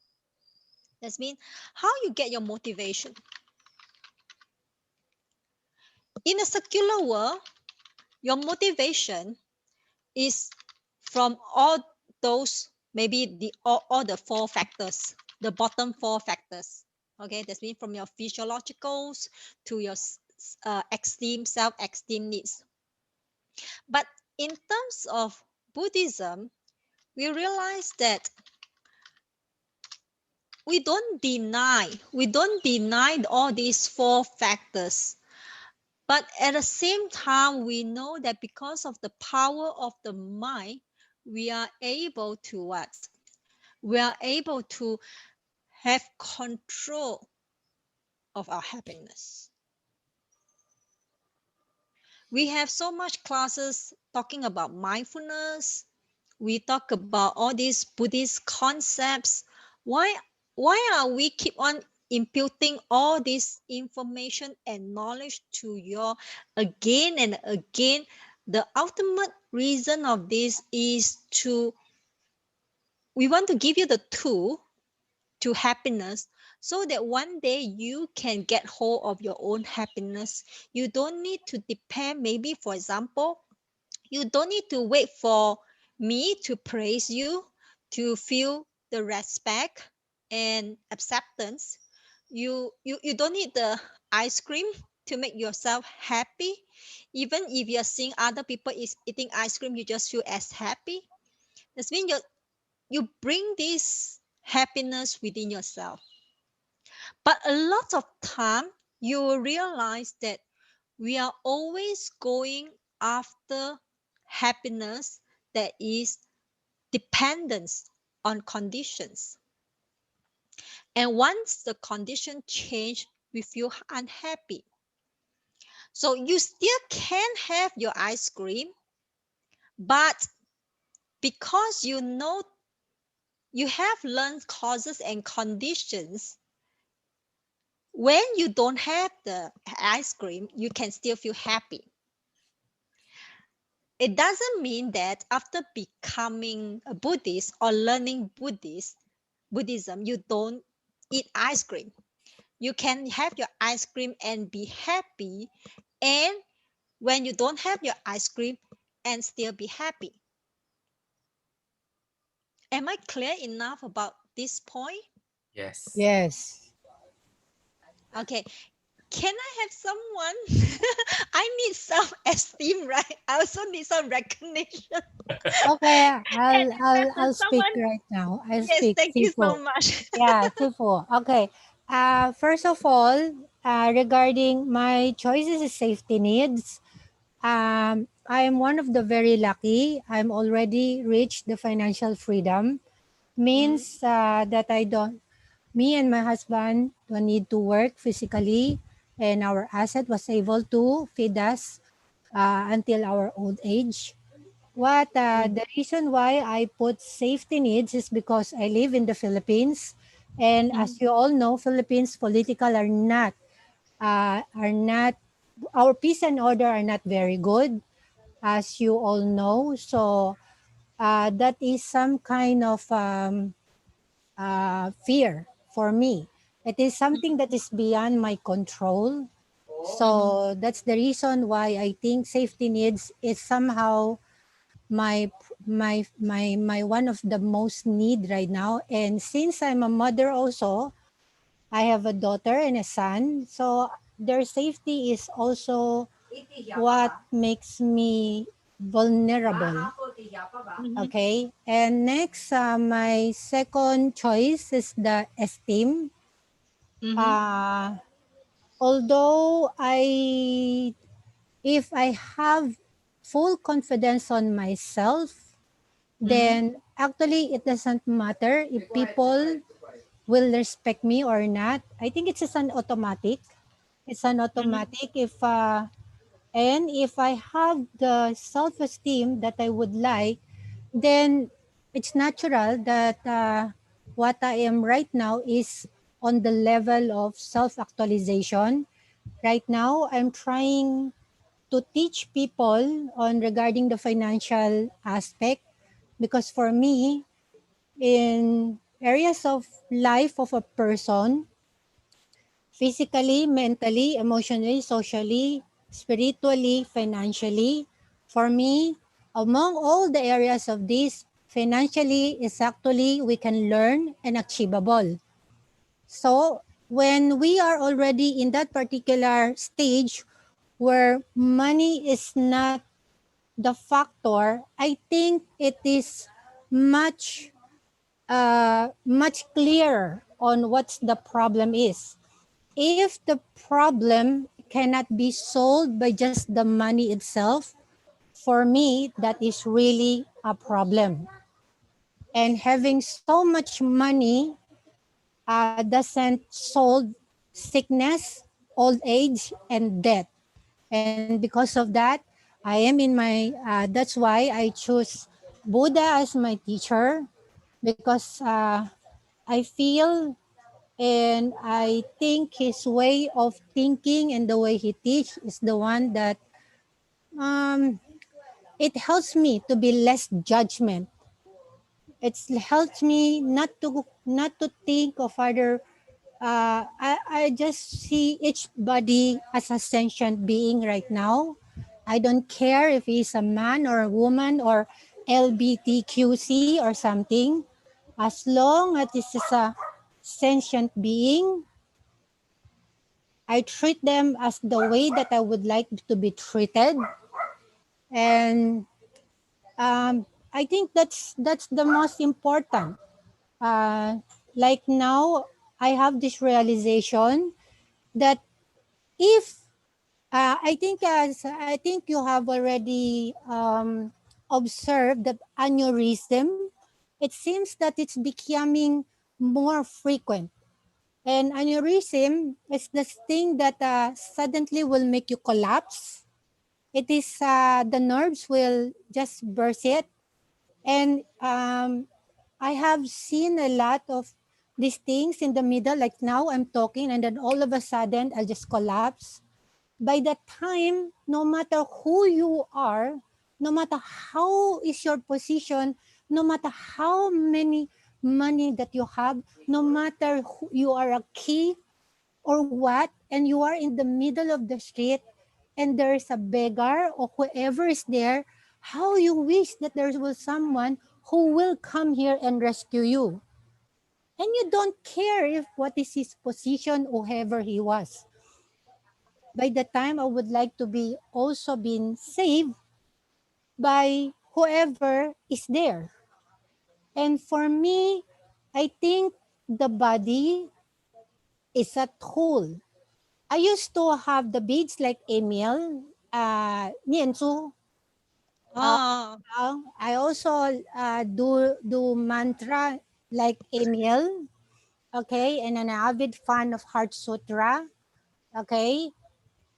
That means how you get your motivation. In a secular world, your motivation is from all those, maybe all the four factors, the bottom four factors. Okay, that means from your physiologicals to your esteem, self-esteem needs. But in terms of Buddhism, we realize that we don't deny all these four factors. But at the same time, we know that because of the power of the mind, we are able to what? We are able to have control of our happiness. We have so much classes talking about mindfulness. We talk about all these Buddhist concepts. Why are we keep on imputing all this information and knowledge to you again and again? The ultimate reason of this is we want to give you the tool to happiness so that one day you can get hold of your own happiness. You don't need to depend, maybe for example, you don't need to wait for me to praise you to feel the respect and acceptance. You don't need the ice cream to make yourself happy. Even if you're seeing other people is eating ice cream, you just feel as happy. That means you bring this happiness within yourself. But a lot of time you will realize that we are always going after happiness that is dependence on conditions. And once the condition change, we feel unhappy. So you still can have your ice cream, but because you know you have learned causes and conditions, when you don't have the ice cream, you can still feel happy. It doesn't mean that after becoming a Buddhist or learning Buddhism, you don't eat ice cream. You can have your ice cream and be happy, and when you don't have your ice cream and still be happy. Am I clear enough about this point? Yes. Yes. Okay. Can I have someone? I need self-esteem, right? I also need some recognition. Okay, I'll speak Someone, right now. I'll yes, speak, thank you Sifu. so much. Yeah, Sifu. Okay. First of all, regarding my choices is safety needs. I'm one of the very lucky. I'm already reached the financial freedom. Means that I don't, me and my husband don't need to work physically, and our asset was able to feed us until our old age. What the reason why I put safety needs is because I live in the Philippines, and as you all know, Philippines political are not, our peace and order are not very good, as you all know. So that is some kind of fear for me. It is something that is beyond my control. So that's the reason why I think safety needs is somehow my my one of the most need right now. And since I'm a mother also, I have a daughter and a son. So their safety is also what makes me vulnerable. Okay. And next, my second choice is the esteem. Uh, although if I have full confidence on myself, then actually it doesn't matter if people will respect me or not. I think it's just an automatic. It's an automatic and if I have the self-esteem that I would like, then it's natural that what I am right now is on the level of self-actualization. Right now, I'm trying to teach people on regarding the financial aspect, because for me, in areas of life of a person, physically, mentally, emotionally, socially, spiritually, financially. For me, among all the areas of this, financially is actually we can learn and achievable. So when we are already in that particular stage where money is not the factor, I think it is much much clearer on what the problem is. If the problem cannot be solved by just the money itself, for me, that is really a problem. And having so much money doesn't solve sickness, old age, and death. And because of that, I am in my, that's why I choose Buddha as my teacher, because I feel and I think his way of thinking and the way he teach is the one that um, it helps me to be less judgment. It helps me not to think of other. I just see each body as a sentient being right now. I don't care if he's a man or a woman or LBTQC or something. As long as this is a sentient being, I treat them as the way that I would like to be treated. And I think that's the most important. Like now, I have this realization that if I think you have already observed that aneurysm, it seems that it's becoming more frequent. And aneurysm is this thing that suddenly will make you collapse. It is the nerves will just burst it. And I have seen a lot of these things in the middle. Like now I'm talking and then all of a sudden I'll just collapse. By that time, no matter who you are, no matter how is your position, no matter how many money that you have, no matter who you are a key or what, and you are in the middle of the street and there is a beggar or whoever is there, how you wish that there was someone who will come here and rescue you. And you don't care if what is his position or whoever he was. By the time I would like to be also being saved by whoever is there. And for me, I think the body is a tool. I used to have the beads like Emil, Nianzu. Uh, Oh, I also do mantra like Emil, okay, and an avid fan of Heart Sutra, okay.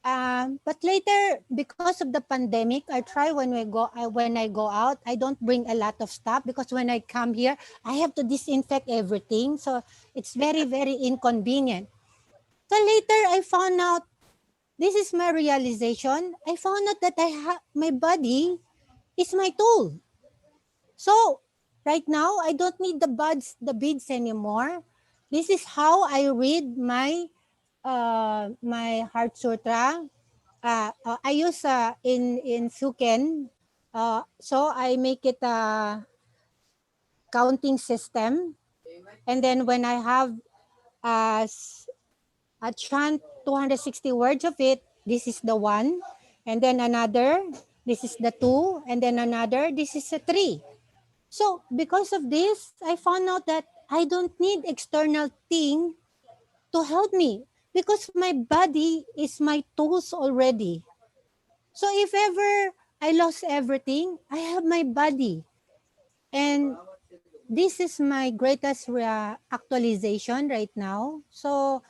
But later, because of the pandemic, I try when I go out, I don't bring a lot of stuff because when I come here, I have to disinfect everything, so it's very very inconvenient. So later, I found out this is my realization. I found out that my body is my tool. So right now, I don't need the beads anymore. This is how I read my Heart Sutra. I use in Suken. So I make it a counting system, and then when I have uh, a chant 260 words of it, this is the one, and then another, this is the two, and then another, this is a three. So because of this, I found out that I don't need external thing to help me because my body is my tools already. So if ever I lost everything, I have my body. And this is my greatest actualization right now. So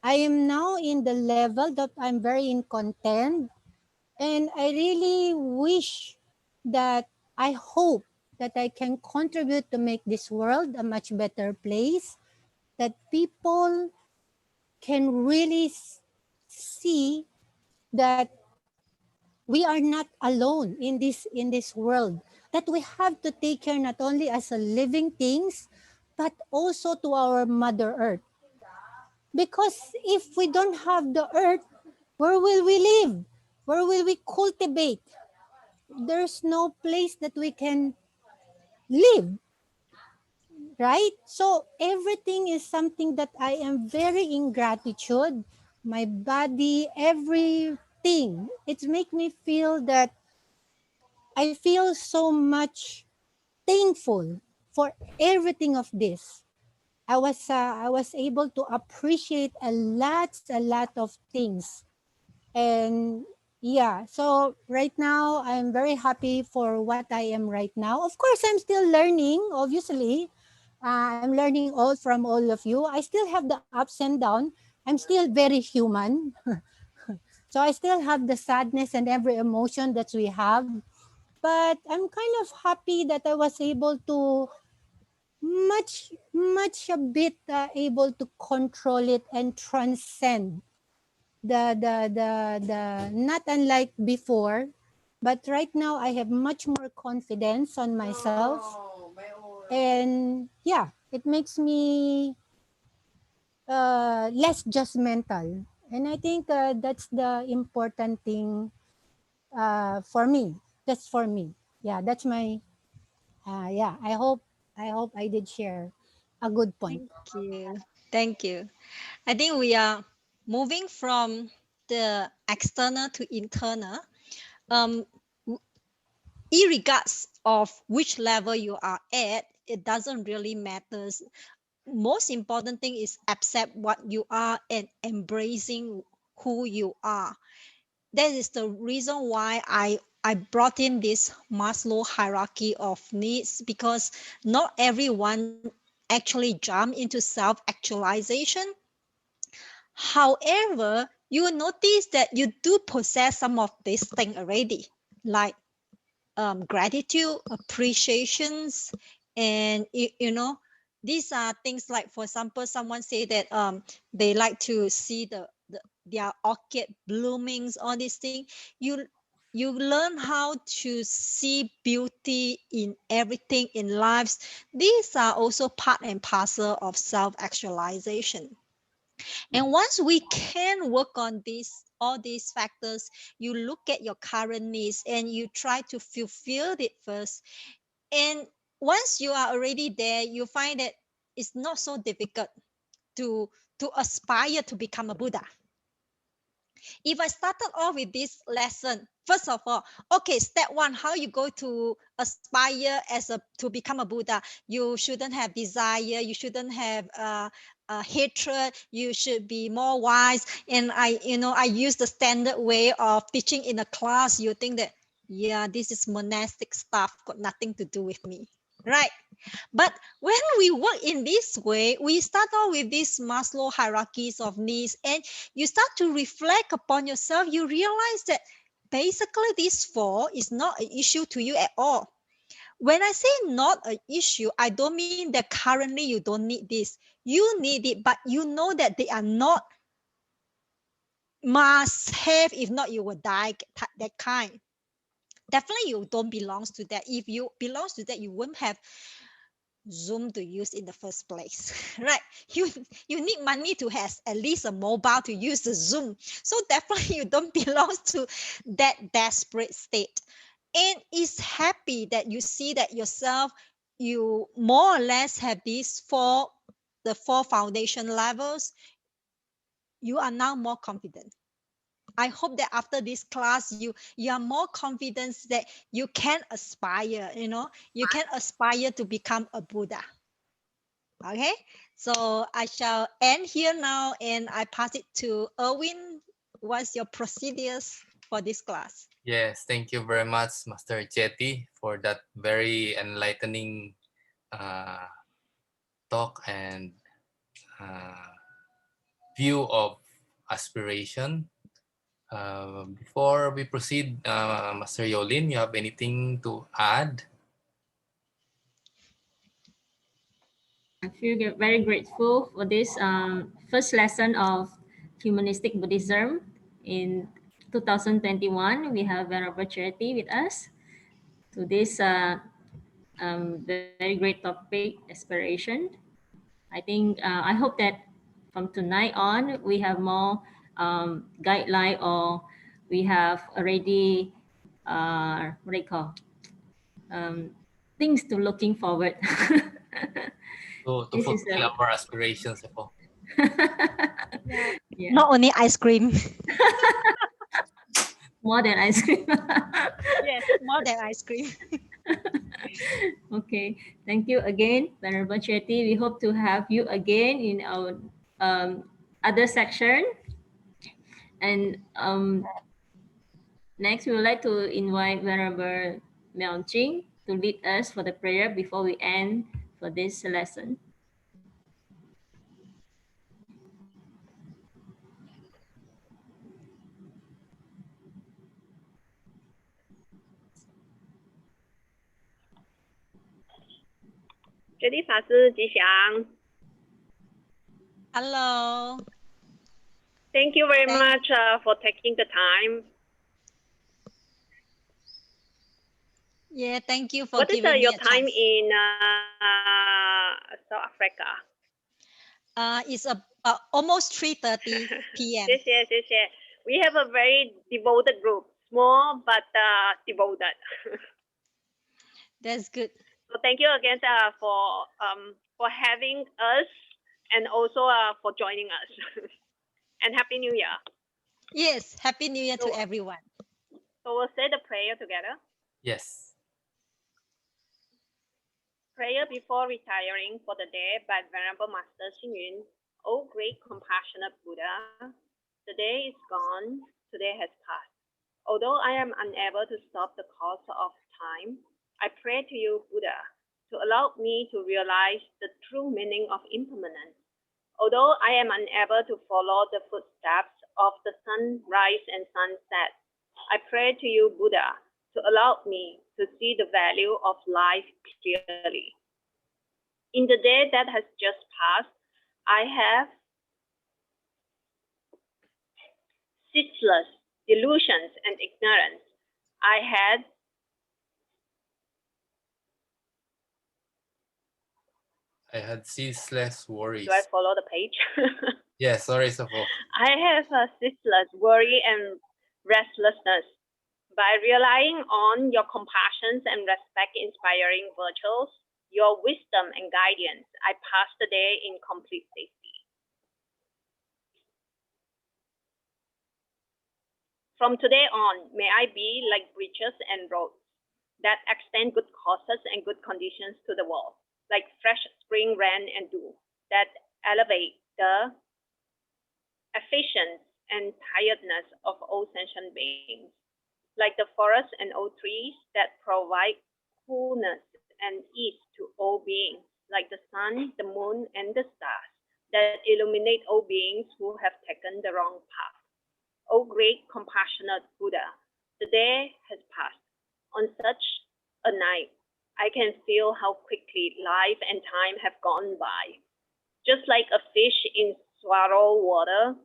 I am now in the level that I'm very in content, and I really wish that I hope that I can contribute to make this world a much better place, that people can really see that we are not alone in this world, that we have to take care not only as a living things but also to our mother earth, because if we don't have the earth, where will we live? Where will we cultivate? There's no place that we can live, right? So everything is something that I am very in gratitude. My body, everything. It's make me feel that I feel so much thankful for everything of this. I was able to appreciate a lot of things. And yeah, so right now I'm very happy for what I am right now. Of course, I'm still learning, obviously. I'm learning all from all of you. I still have the ups and downs. I'm still very human. So I still have the sadness and every emotion that we have. But I'm kind of happy that I was able to much a bit able to control it and transcend the not unlike before, but right now I have much more confidence on myself. And yeah, it makes me less judgmental, and I think that's the important thing for me. That's for me. Yeah, that's my yeah, I hope I did share a good point. thank you. Thank you. I think we are moving from the external to internal. Um, Irregardless of which level you are at, it doesn't really matter. Most important thing is accept what you are and embracing who you are. That is the reason why I brought in this Maslow hierarchy of needs, because not everyone actually jump into self actualization. However, you will notice that you do possess some of these things already, like gratitude, appreciations, and these are things like, for example, someone say that they like to see their orchid bloomings, all these things. You learn how to see beauty in everything in lives. These are also part and parcel of self-actualization. And once we can work on all these factors, you look at your current needs and you try to fulfill it first. And once you are already there, you find that it's not so difficult to aspire to become a Buddha. If I started off with this lesson, first of all, okay, step one, how you go to aspire to become a Buddha. You shouldn't have desire. You shouldn't have hatred. You should be more wise. And I use the standard way of teaching in a class. You think that Yeah, this is monastic stuff, got nothing to do with me, right? But when we work in this way, we start off with these Maslow hierarchies of needs, and you start to reflect upon yourself. You realize that basically this four is not an issue to you at all. When I say not an issue, I don't mean that currently you don't need this. You need it, but you know that they are not must have. If not, you will die. That kind. Definitely, you don't belongs to that. If you belongs to that, you wouldn't have Zoom to use in the first place, right? You need money to have at least a mobile to use the Zoom. So definitely you don't belong to that desperate state. And it's happy that you see that yourself, you more or less have the four foundation levels. You are now more confident. I hope that after this class, you are more confident that you can aspire, you can aspire to become a Buddha. Okay, so I shall end here now and I pass it to Erwin. What's your procedures for this class? Yes, thank you very much, Master Chetty, for that very enlightening talk and uh, view of aspiration. Before we proceed, Master Yolin, you have anything to add? I feel very grateful for this first lesson of humanistic Buddhism in 2021. We have Venerable Charity with us to this very great topic, aspiration. I hope that from tonight on we have more guideline, or we have already what do you call um, things to looking forward. To This is fulfill our aspirations. yeah, Not only ice cream. more than ice cream. Yes, more than ice cream. Okay, thank you again, Venerable Chetty. We hope to have you again in our other section. And next, we would like to invite Venerable Miao Ching to lead us for the prayer before we end for this lesson. Hello. Thank you very Thank- much for taking the time. Yeah, thank you for What is giving me your a time chance. in South Africa? It's about almost 3:30 p.m. 谢谢。We have a very devoted group, small but devoted. That's good. So thank you again for having us and also for joining us. And Happy New Year. Yes, Happy New Year to everyone. So we'll say the prayer together. Yes. Prayer before retiring for the day by Venerable Master Xing Yun. O great compassionate Buddha, the day is gone, today has passed. Although I am unable to stop the course of time, I pray to you, Buddha, to allow me to realize the true meaning of impermanence. Although I am unable to follow the footsteps of the sunrise and sunset, I pray to you, Buddha, to allow me to see the value of life clearly. In the day that has just passed, I have ceaseless delusions and ignorance. I had ceaseless worries. Do I follow the page? Yes, sorry, Safo. I have ceaseless worry and restlessness. By relying on your compassion and respect-inspiring virtues, your wisdom and guidance, I pass the day in complete safety. From today on, may I be like bridges and roads that extend good causes and good conditions to the world, like fresh spring rain and dew that elevate the efficiency and tiredness of all sentient beings. like the forest and oak trees that provide coolness and ease to all beings, like the sun, the moon, and the stars that illuminate all beings who have taken the wrong path. O great compassionate Buddha, the day has passed. On such a night, I can feel how quickly life and time have gone by. Just like a fish in swallow water,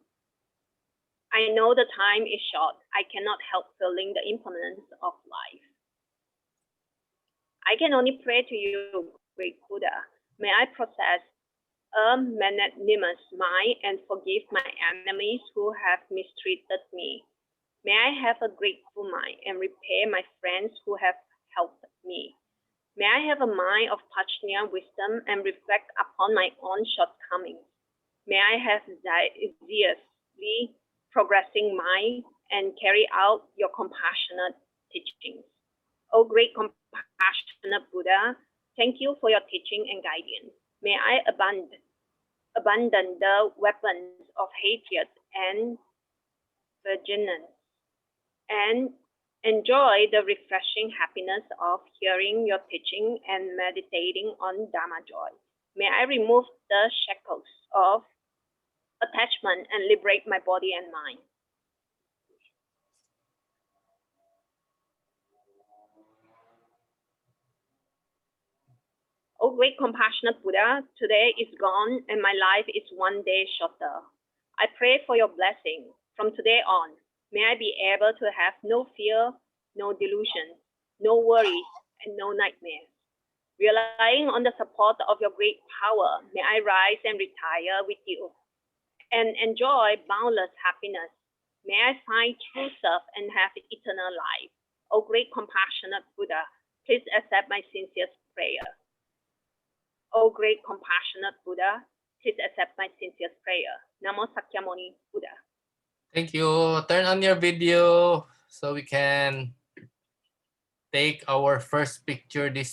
I know the time is short. I cannot help feeling the impermanence of life. I can only pray to you, great Buddha. May I possess a magnanimous mind and forgive my enemies who have mistreated me. May I have a grateful mind and repay my friends who have helped me. May I have a mind of Prajna wisdom and reflect upon my own shortcomings. May I have zealously progressing mind and carry out your compassionate teachings. O great compassionate Buddha, thank you for your teaching and guidance. May I abandon the weapons of hatred and vengeance and enjoy the refreshing happiness of hearing your teaching and meditating on Dharma joy. May I remove the shackles of attachment and liberate my body and mind. O great compassionate Buddha, today is gone and my life is one day shorter. I pray for your blessing. From today on, may I be able to have no fear, no delusions, no worries, and no nightmares. Relying on the support of your great power, may I rise and retire with you and enjoy boundless happiness. May I find true self and have eternal life. O great compassionate Buddha, please accept my sincere prayer. O great compassionate Buddha, please accept my sincere prayer. Namo Sakyamuni Buddha. Thank you. Turn on your video so we can take our first picture this